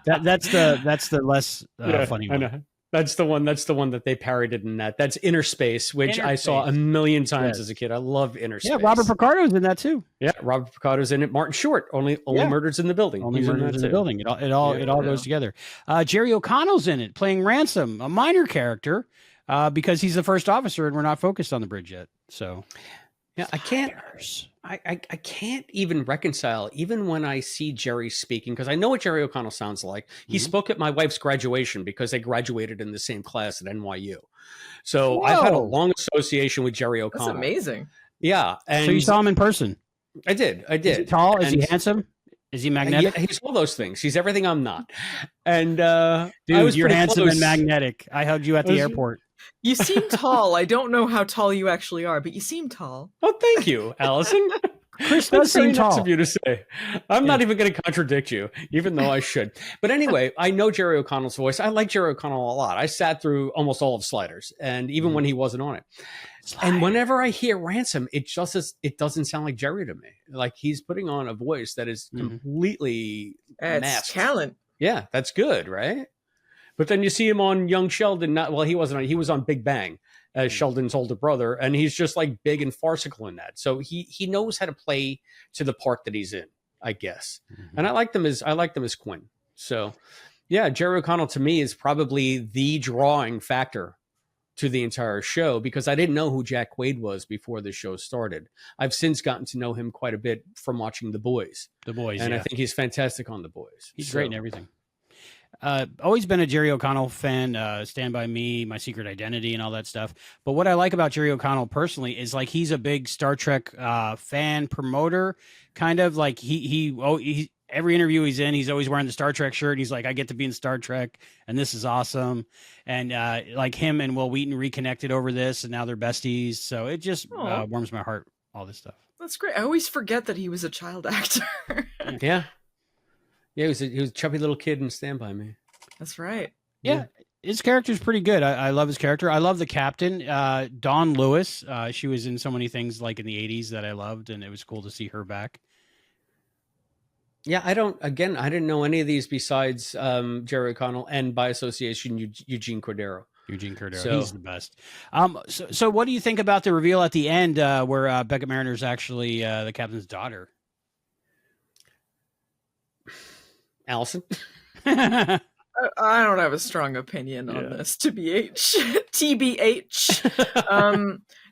that's the less funny one. I know. That's the one that they parodied in that. That's Inner Space, which I saw a million times as a kid. I love Inner Space. Yeah, Robert Picardo's in that too. Yeah, Robert Picardo's in it. Martin Short, only Murders in the Building. Only Murders in the Building. It all goes together. Jerry O'Connell's in it, playing Ransom, a minor character, because he's the first officer and we're not focused on the bridge yet. So yeah, I can't even reconcile, even when I see Jerry speaking, because I know what Jerry O'Connell sounds like. He spoke at my wife's graduation because they graduated in the same class at NYU. So I've had a long association with Jerry O'Connell. That's amazing. Yeah. And so you saw him in person? I did. Is he tall? Is he handsome? Is he magnetic? He's all those things. He's everything I'm not. And dude, you're handsome and magnetic. I hugged you at the airport. You seem tall. I don't know how tall you actually are, but you seem tall. Oh, thank you, Allison. Chris does seem tall. Nice of you to say. I'm not even going to contradict you, even though I should. But anyway, I know Jerry O'Connell's voice. I like Jerry O'Connell a lot. I sat through almost all of Sliders, and even when he wasn't on it. And whenever I hear Ransom, it doesn't sound like Jerry to me. Like he's putting on a voice that is completely masked. Talent. Yeah, that's good, right? But then you see him on Young Sheldon. He wasn't on. He was on Big Bang as Sheldon's older brother, and he's just like big and farcical in that. So he knows how to play to the part that he's in, I guess. And I like them as Quinn. So yeah, Jerry O'Connell to me is probably the drawing factor to the entire show, because I didn't know who Jack Quaid was before the show started. I've since gotten to know him quite a bit from watching The Boys. And I think he's fantastic on The Boys. He's great in everything. Always been a Jerry O'Connell fan, Stand By Me, My Secret Identity, and all that stuff. But what I like about Jerry O'Connell personally is like he's a big Star Trek fan promoter, kind of like he every interview he's in, he's always wearing the Star Trek shirt. He's like, I get to be in Star Trek, and this is awesome. And like him and Will Wheaton reconnected over this, and now they're besties. So it just warms my heart. All this stuff. That's great. I always forget that he was a child actor. Yeah. Yeah, he was a chubby little kid in Stand By Me. That's right. Yeah, his character's pretty good. I love his character. I love the captain, Dawn Lewis. She was in so many things like in the 80s that I loved, and it was cool to see her back. Yeah, I didn't know any of these besides Jerry O'Connell and by association Eugene Cordero. So, he's the best. So what do you think about the reveal at the end where Beckett Mariner's actually the captain's daughter? Allison? I don't have a strong opinion on this. TBH.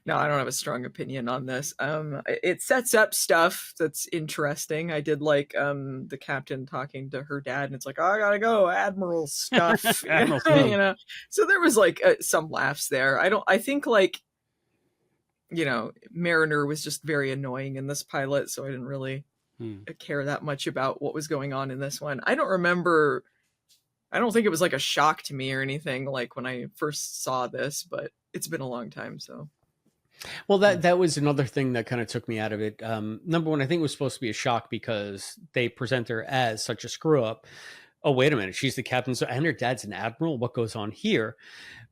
No, I don't have a strong opinion on this. It sets up stuff that's interesting. I did like the captain talking to her dad, and it's like, oh, I gotta go, Admiral stuff. You know? So there was like some laughs there. I think like, Mariner was just very annoying in this pilot, so I didn't really care that much about what was going on in this one. I don't think it was like a shock to me or anything like when I first saw this, but it's been a long time. So, well, that was another thing that kind of took me out of it. Number one, I think it was supposed to be a shock because they present her as such a screw up. oh, wait a minute, she's the captain, so and her dad's an admiral. What goes on here?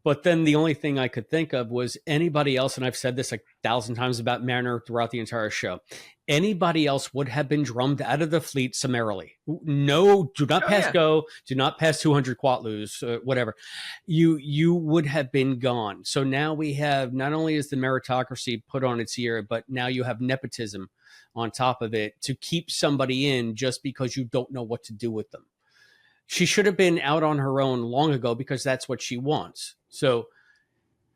But then the only thing I could think of was anybody else, and I've said this 1,000 times about Mariner throughout the entire show, anybody else would have been drummed out of the fleet summarily. No, do not pass go, do not pass 200 quatlus, whatever. You would have been gone. So now we have, not only is the meritocracy put on its ear, but now you have nepotism on top of it to keep somebody in just because you don't know what to do with them. She should have been out on her own long ago because that's what she wants. So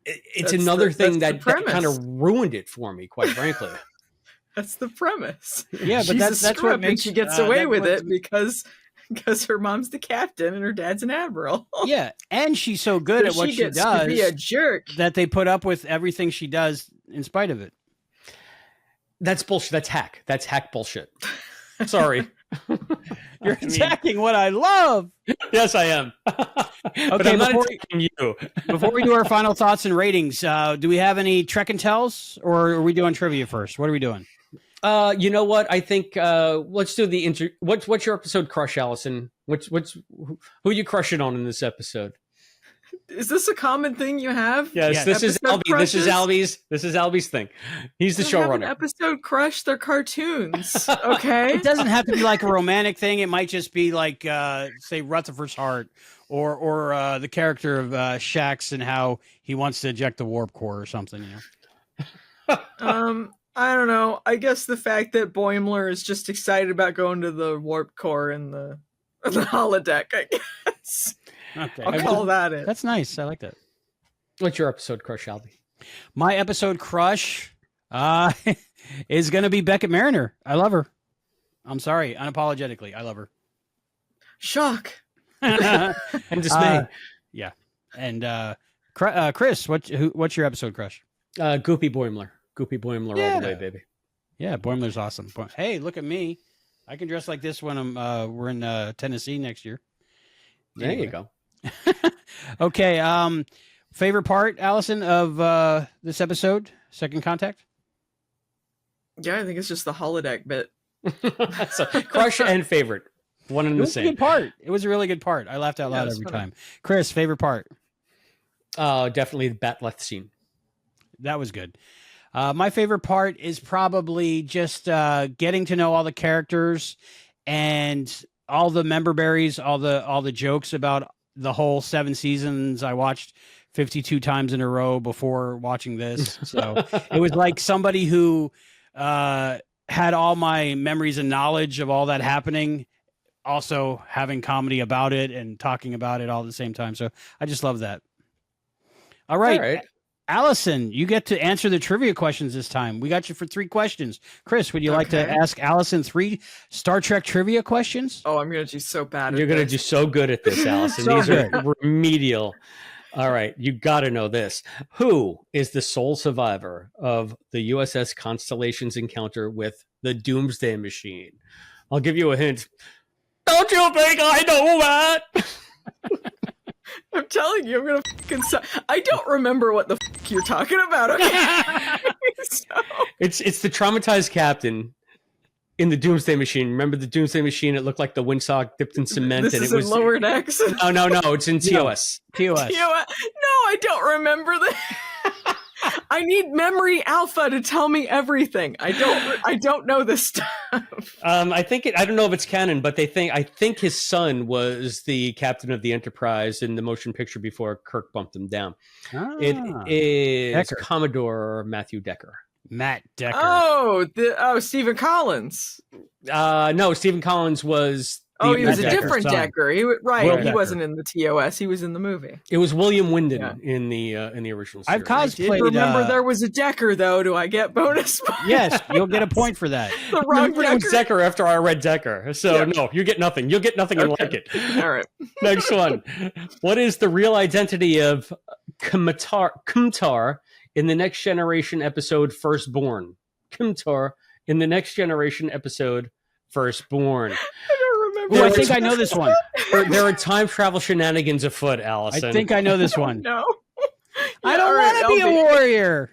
it's another thing that kind of ruined it for me, quite frankly. That's the premise. Yeah, but that's what makes she gets away with it because her mom's the captain and her dad's an admiral. Yeah, and she's so good at what she does to be a jerk that they put up with everything she does in spite of it. That's bullshit. That's hack. That's hack bullshit. Sorry. You're attacking what I love. Yes, I am. But I'm not attacking you. Before we do our final thoughts and ratings, do we have any Trek and Tells, or are we doing trivia first? What are we doing? You know what? I think let's do the What's your episode crush, Allison? Who are you crushing on in this episode? Is this a common thing you have? Yes, this is Albie. Crushes? This is Albie's thing. He's the showrunner. Episode crush. They're cartoons. Okay. It doesn't have to be like a romantic thing. It might just be like, say, Rutherford's Heart, or the character of Shax and how he wants to eject the warp core or something. You know. I don't know. I guess the fact that Boimler is just excited about going to the warp core in the holodeck, I guess. Okay. I'll call that it. That's nice. I like that. What's your episode crush, Albie? My episode crush is going to be Beckett Mariner. I love her. I'm sorry. Unapologetically. I love her. Shock. And dismay. Yeah. And Chris, what's your episode crush? Goopy Boimler. Goopy Boimler all the way, baby. Yeah, Boimler's awesome. Hey, look at me. I can dress like this when we're in Tennessee next year. There you go. Okay. Favorite part, Allison, of this episode, Second Contact? Yeah, I think it's just the holodeck bit. So, crush and favorite. One and the same. It was a good part. It was a really good part. I laughed out loud every time. Chris, favorite part? Definitely the Batleth scene. That was good. My favorite part is probably just getting to know all the characters and all the member berries, all the jokes about the whole 7 seasons. I watched 52 times in a row before watching this. So it was like somebody who had all my memories and knowledge of all that happening, also having comedy about it and talking about it all at the same time. So I just love that. All right. Allison, you get to answer the trivia questions this time. We got you for 3 questions. Chris, would you like to ask Allison 3 Star Trek trivia questions? Oh, I'm going to do so bad. You're going to do so good at this, Allison. These are remedial. All right. You got to know this. Who is the sole survivor of the USS Constellation's encounter with the Doomsday Machine? I'll give you a hint. Don't you think I know that? I'm telling you, I'm going to I don't remember what the you're talking about. Okay. So. It's the traumatized captain in the Doomsday Machine. Remember the Doomsday Machine? It looked like the windsock dipped in cement. This and is it was in Lowerdecks. No, it's in TOS. TOS. No, I don't remember that. I need memory alpha to tell me everything. I don't know this stuff. I don't know if it's canon, but I think his son was the captain of the Enterprise in the motion picture before Kirk bumped him down. It is Decker. Commodore Matthew Decker. Matt Decker. Oh, Stephen Collins. No, Stephen Collins was. He was a different Decker. He Decker. wasn't in the TOS. He was in the movie. It was William Wyndon in the original series. I've cosplayed. I remember there was a Decker though. Do I get bonus points? Yes, you'll get a point for that. The wrong Decker. It was Decker after I read Decker. So no, you get nothing. You'll get nothing and like it. All right. Next one. What is the real identity of Kumtar in the Next Generation episode Firstborn? Kumtar in the Next Generation episode Firstborn. I think I know this one. There are time travel shenanigans afoot, Allison. I think I know this one. No. I don't want to be a warrior.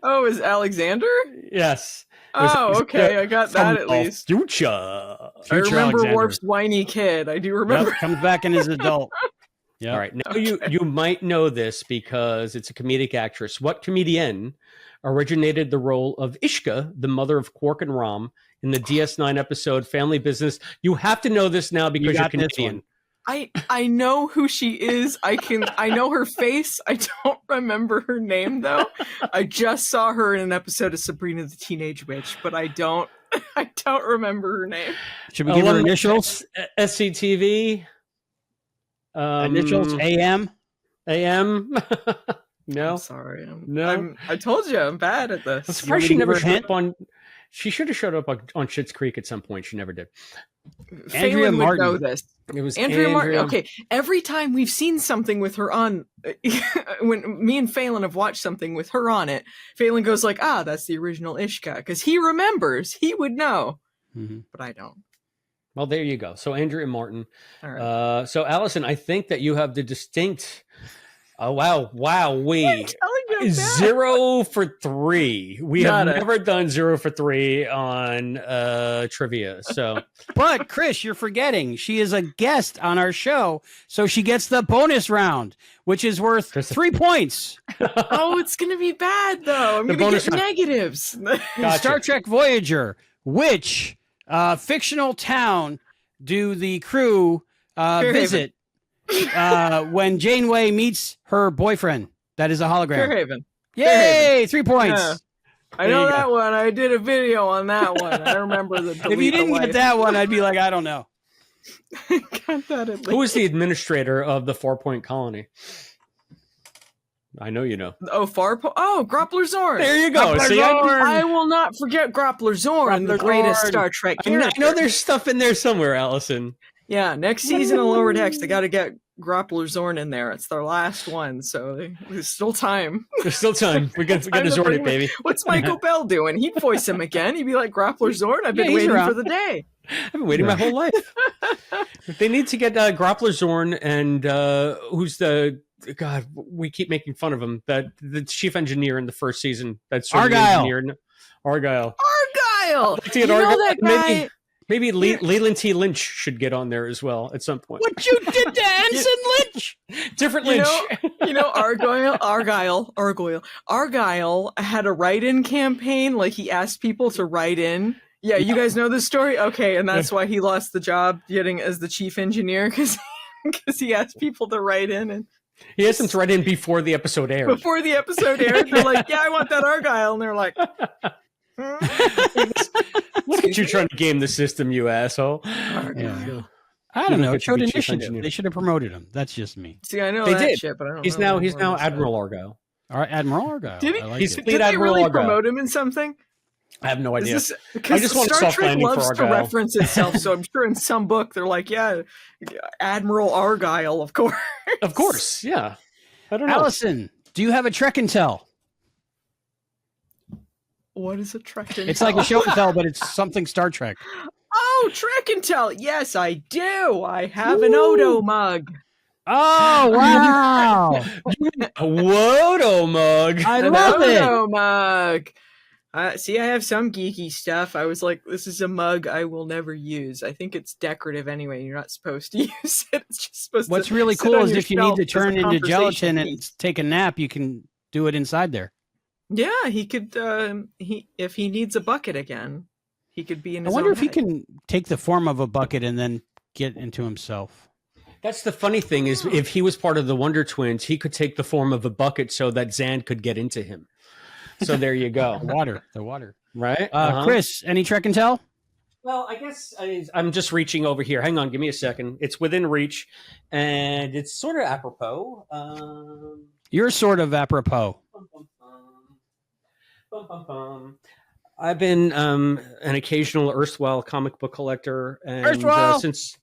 Oh, is Alexander? Yes. Oh, okay. I got that at least. Future. I remember Alexander. Worf's whiny kid. I do remember. Yep, comes back in as an adult. Yeah. All right. Now you might know this because it's a comedic actress. What comedian originated the role of Ishka, the mother of Quark and Rom, in the DS9 episode Family Business? You have to know this now because you're Canadian. I know who she is. I know her face. I don't remember her name though. I just saw her in an episode of Sabrina the Teenage Witch, but I don't remember her name. Should we give her initials? SCTV. Initials AM. AM. No, I'm sorry. No. I told you I'm bad at this. I'm surprised she never showed up on. She should have showed up on Schitt's Creek at some point. She never did. Andrea Phelan Martin. would know this. It was Andrea Martin. Okay, every time we've seen something with her on, when me and Phelan have watched something with her on it, Phelan goes like, "Ah, that's the original Ishka," because he remembers. He would know, but I don't. Well, there you go. So Andrea Martin. All right. So Allison, I think that you have the distinct. Oh wow! We 0 for 3. We have never done 0 for 3 on trivia. So, but Chris, you're forgetting she is a guest on our show, so she gets the bonus round, which is worth 3 points. Oh, it's gonna be bad though. I'm gonna get negatives. Gotcha. Star Trek Voyager, which fictional town do the crew visit when Janeway meets her boyfriend? That is a hologram. Fairhaven. Yay! Fairhaven. 3 points. Yeah. I know that one. I did a video on that one. I remember the. If you didn't get that one, I'd be like, I don't know. Got that at least. Who was the administrator of the 4-Point Colony? I know you know. Oh, Groppler Zorn. There you go. See, I will not forget Groppler Zorn, the greatest Star Trek character. I know there's stuff in there somewhere, Allison. Yeah, next season of Lowerdecks, they got to get Groppler Zorn in there. It's their last one, so there's still time. There's still time. We got to Zorn it, baby. What's Michael Bell doing? He'd voice him again. He'd be like Groppler Zorn. I've been waiting for the day. I've been waiting my whole life. They need to get Groppler Zorn and who's the God? We keep making fun of him. The chief engineer in the first season. That's Argyle. Argyle. You know that guy. Maybe Leland T. Lynch should get on there as well at some point. What you did to Ensign Lynch? Different Lynch. Argyle had a write-in campaign. Like he asked people to write in. Yeah, you guys know this story? Okay, and that's why he lost the job getting as the chief engineer because he asked people to write in. And he asked them to write in before the episode aired. They're like, yeah, I want that Argyle. And they're like... Look at you trying to game the system, you asshole. Yeah. I don't know. It showed initiative. They should have promoted him. That's just me. See, I know they that did. shit, but I don't he's know. He's now Admiral Argyle. All right, Admiral Argyle. Did he? He's Did lead they Admiral really Argyle. promote him in something? I have no idea. I just want Star Trek loves for to reference itself, so I'm sure in some book they're like, yeah, Admiral Argyle, of course. Of course, yeah. I don't know. Allison, do you have a Trek and Tell? What is a Trek and Tell? It's like a show and tell, but it's something Star Trek. Oh, Trek and Tell. Yes, I do. I have an Odo mug. Oh, wow. A Wodo mug. I love it. Odo mug. See, I have some geeky stuff. I was like, this is a mug I will never use. I think it's decorative anyway. You're not supposed to use it. It's just supposed What's to really sit cool on is your if you need to shelf as a turn into conversation gelatin piece. and take a nap, you can do it inside there. Yeah, he could. If he needs a bucket again, he could be in his I wonder own if he head. can take the form of a bucket and then get into himself. That's the funny thing is if he was part of the Wonder Twins, he could take the form of a bucket so that Zan could get into him. So there you go. The water. Right? Chris, any Trek and Tell? Well, I guess I'm just reaching over here. Hang on, give me a second. It's within reach, and it's sort of apropos. You're sort of apropos. I've been an occasional erstwhile comic book collector, and since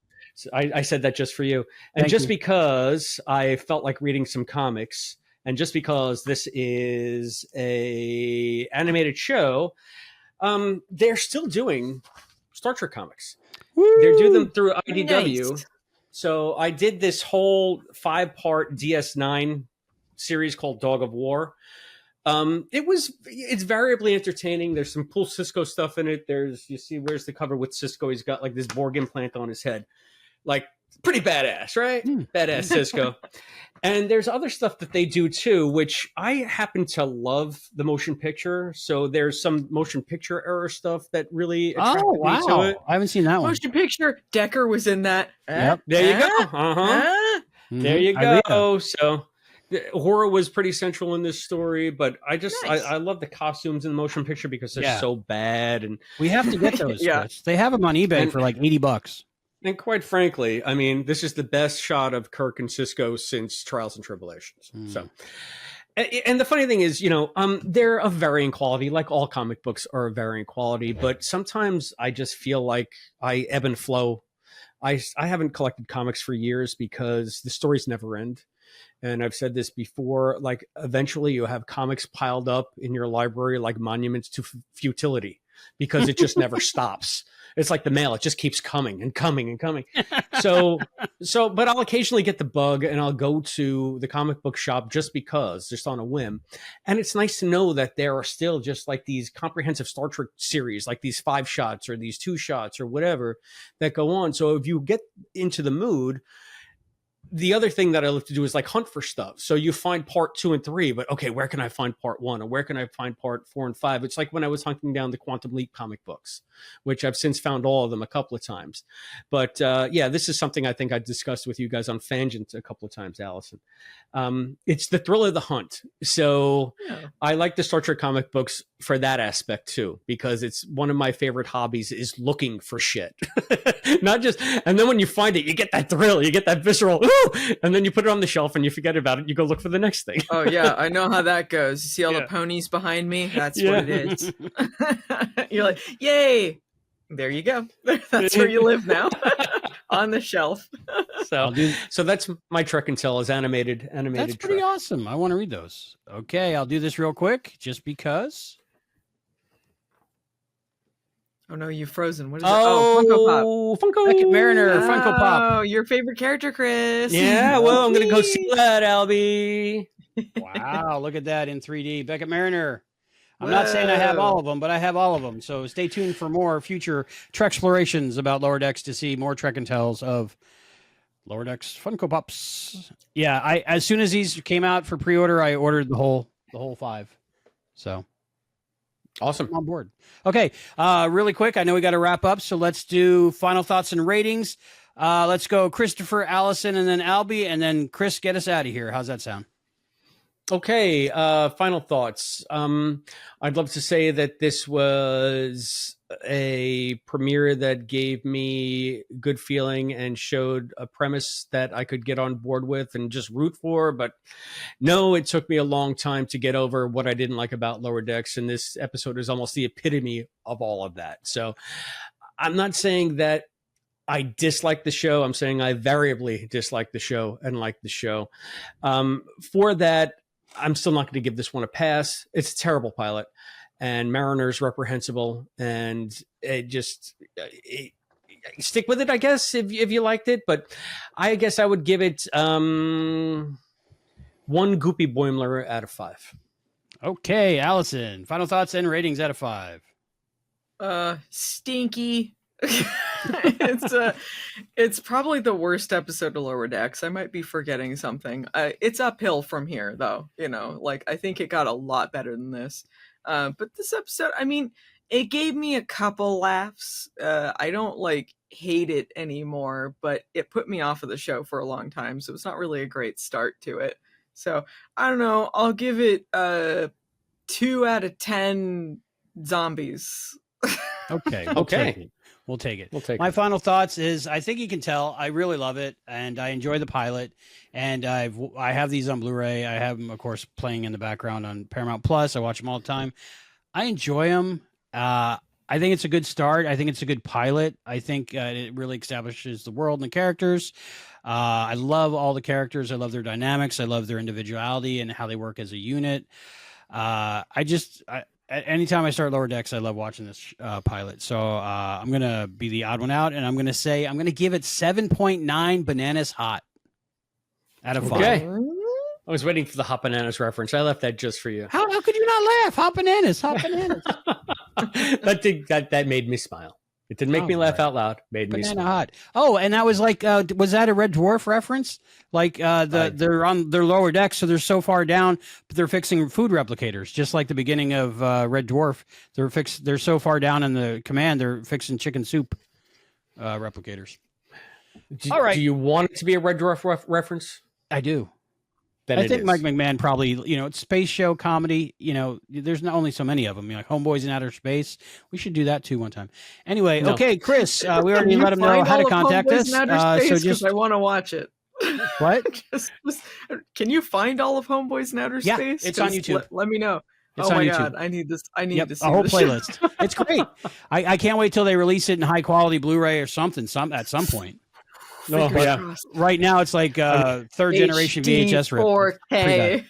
I said that just for you, and because I felt like reading some comics, and just because this is a animated show, they're still doing Star Trek comics. Woo! They're doing them through IDW. Nice. So I did this whole 5-part DS9 series called Dog of War. It's variably entertaining. There's some cool Cisco stuff in it. You see, where's the cover with Cisco? He's got like this Borg implant on his head. Like, pretty badass, right? Badass Cisco. And there's other stuff that they do too, which I happen to love the motion picture. So there's some motion picture era stuff that really attracted me to it. I haven't seen that one. Motion picture. Decker was in that. Yep. There you go. There you go. So the horror was pretty central in this story, but I love the costumes in the motion picture because they're so bad. And we have to get those. Chris. They have them on eBay for like $80. And quite frankly, I mean, this is the best shot of Kirk and Cisco since Trials and Tribulations. So, and the funny thing is, they're of varying quality, like all comic books are of varying quality, but sometimes I just feel like I ebb and flow. I haven't collected comics for years because the stories never end. And I've said this before, like eventually you have comics piled up in your library like monuments to futility because it just never stops. It's like the mail. It just keeps coming and coming and coming. But I'll occasionally get the bug and I'll go to the comic book shop just on a whim. And it's nice to know that there are still just like these comprehensive Star Trek series, like these 5 shots or these 2 shots or whatever that go on. So if you get into the mood, the other thing that I love to do is like hunt for stuff. So you find part 2 and 3, but okay, where can I find part 1 or where can I find part 4 and 5? It's like when I was hunting down the Quantum Leap comic books, which I've since found all of them a couple of times. But this is something I think I discussed with you guys on Fangent a couple of times, Allison. It's the thrill of the hunt. So I like the Star Trek comic books for that aspect too, because it's one of my favorite hobbies is looking for shit. Not just, and then when you find it, you get that thrill, you get that visceral, and then you put it on the shelf and you forget about it. You go look for the next thing. Oh yeah, I know how that goes. You see all the ponies behind me? That's what it is. You're like, yay! There you go. That's where you live now, on the shelf. So that's my Trek and Tell is animated. That's pretty awesome. I want to read those. Okay, I'll do this real quick, just because. Oh no, you've frozen. What is it? Oh, Funko Pop. Beckett Mariner, Funko Pop. Oh, your favorite character, Chris. Yeah, well, I'm going to go see that, Albie. Wow, look at that in 3D. Beckett Mariner. I'm not saying I have all of them, but I have all of them. So stay tuned for more future Treksplorations about Lowerdecks to see more Trek and Tells of Lowerdecks Funko Pops. Yeah, as soon as these came out for pre-order, I ordered the whole 5. So awesome. I'm on board. Okay, really quick. I know we got to wrap up, so let's do final thoughts and ratings. Let's go Christopher, Allison, and then Albie, and then Chris, get us out of here. How's that sound? Okay, final thoughts. I'd love to say that this was a premiere that gave me good feeling and showed a premise that I could get on board with and just root for. But no, it took me a long time to get over what I didn't like about Lower Decks. And this episode is almost the epitome of all of that. So I'm not saying that I dislike the show. I'm saying I variably dislike the show and like the show. For that, I'm still not going to give this one a pass. It's a terrible pilot, and Mariner's reprehensible, and stick with it, I guess, if you liked it. But I guess I would give it 1 goopy Boimler out of 5. Okay, Allison, final thoughts and ratings out of 5. Stinky. It's probably the worst episode of Lower Decks. I might be forgetting something. It's uphill from here, though. I think it got a lot better than this. But this episode, I mean, it gave me a couple laughs. I don't hate it anymore, but it put me off of the show for a long time, so it's not really a great start to it. So I don't know. I'll give it 2 out of 10 zombies. Okay. We'll take it. My final thoughts is I think you can tell I really love it and I enjoy the pilot, and I have these on Blu-ray. I have them, of course, playing in the background on Paramount Plus. I watch them all the time. I enjoy them. I think it's a good start. I think it's a good pilot. I think it really establishes the world and the characters. I love all the characters. I love their dynamics. I love their individuality and how they work as a unit. Anytime I start Lower Decks, I love watching this pilot. So I'm going to be the odd one out, and I'm going to give it 7.9 bananas hot out of 5. Okay. I was waiting for the hot bananas reference. I left that just for you. How could you not laugh? Hot bananas, hot bananas. that made me smile. It didn't make me laugh out loud. Made me Banana smile. hot. Oh, and that was like, was that a Red Dwarf reference? Like they're on their lower decks, so they're so far down, but they're fixing food replicators, just like the beginning of Red Dwarf. They're so far down in the command, they're fixing chicken soup replicators. All right. Do you want it to be a Red Dwarf reference? I do. Then I think Mike McMahon probably, it's space show comedy. There's not only so many of them. Like Homeboys in Outer Space. We should do that too one time. Anyway, okay, Chris, we already let him know how to contact us. So just I want to watch it. What? Can you find all of Homeboys in Outer Space? It's on YouTube. Let me know. It's oh on my YouTube. god, I need this. I need to see a whole this playlist. It's great. I can't wait till they release it in high quality Blu-ray or something. At some point. No, Right now it's like third generation VHS rip. 4K.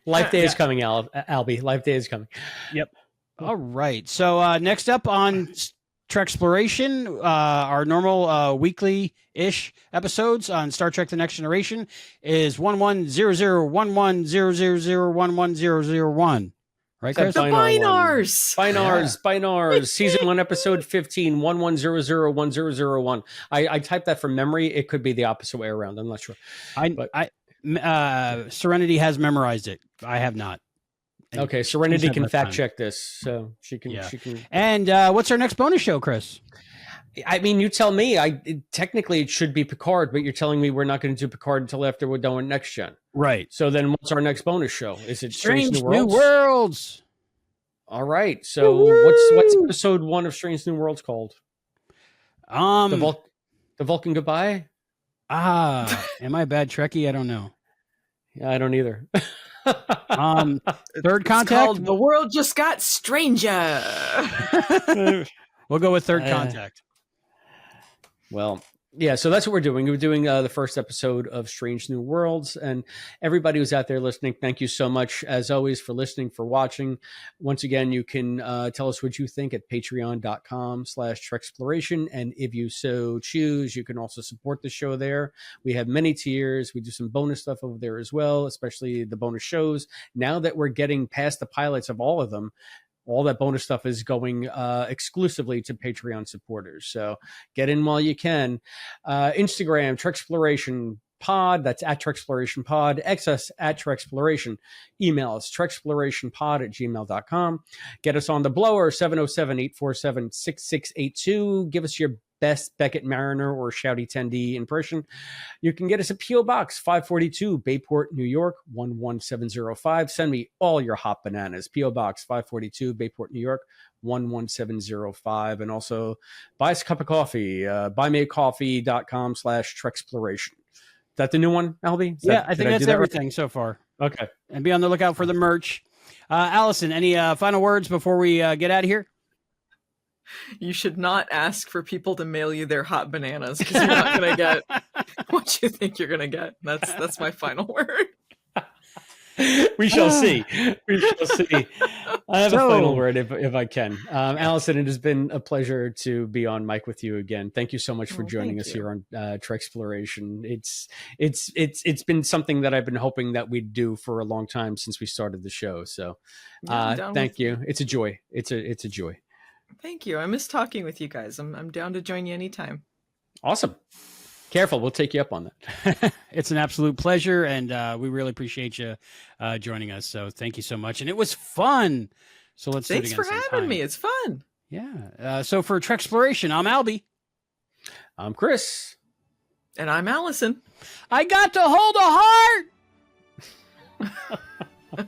Life Day is coming, Albie. Life Day is coming. Yep. All right. So next up on Treksploration, our normal weekly-ish episodes on Star Trek: The Next Generation is 11001100001101. Right, Chris? The Binars. Binars. Season 1, episode 15, 11001001. I typed that from memory. It could be the opposite way around. I'm not sure. Serenity has memorized it. I have not. Okay, Serenity can fact check this, so she can. And what's our next bonus show, Chris? I mean, you tell me. Technically it should be Picard, but you're telling me we're not going to do Picard until after we're done with Next Gen. Right. So then, what's our next bonus show? Is it Strange New Worlds? All right. So what's episode 1 of Strange New Worlds called? The Vulcan Goodbye. Am I a bad Trekkie? I don't know. Yeah, I don't either. Third Contact. Called The World Just Got Stranger. We'll go with Third Contact. Well, yeah, so that's what we're doing. We're doing the first episode of Strange New Worlds. And everybody who's out there listening, thank you so much, as always, for listening, for watching. Once again, you can tell us what you think at patreon.com/Treksploration. And if you so choose, you can also support the show there. We have many tiers. We do some bonus stuff over there as well, especially the bonus shows. Now that we're getting past the pilots of all of them, all that bonus stuff is going exclusively to Patreon supporters. So get in while you can. Instagram, Treksploration Pod. That's at Treksploration Pod. X us at Treksploration. Email us, TreksplorationsPod@gmail.com. Get us on the blower, 707-847-6682. Give us your best Beckett Mariner or Shouty 10D impression. You can get us a P.O. Box 542, Bayport, New York 11705. Send me all your hot bananas. P.O. Box 542, Bayport, New York 11705. And also buy us a cup of coffee. buymeacoffee.com/Treksplorration. Is that the new one, Albie? I think that's everything so far. Okay. And be on the lookout for the merch. Allison, any final words before we get out of here? You should not ask for people to mail you their hot bananas because you're not going to get what you think you're going to get. That's my final word. We shall see. We shall see. I have a final word if I can. Allison, it has been a pleasure to be on mic with you again. Thank you so much for joining us here on Treksploration. It's been something that I've been hoping that we'd do for a long time since we started the show. So thank you. It's a joy. It's a joy. Thank you. I miss talking with you guys. I'm down to join you anytime. Awesome. Careful. We'll take you up on that. It's an absolute pleasure. And we really appreciate you joining us. So thank you so much. And it was fun. So let's do it again. Thanks for having me. It's fun. Yeah. So for Treksploration, I'm Albie. I'm Chris. And I'm Allison. I got to hold a heart.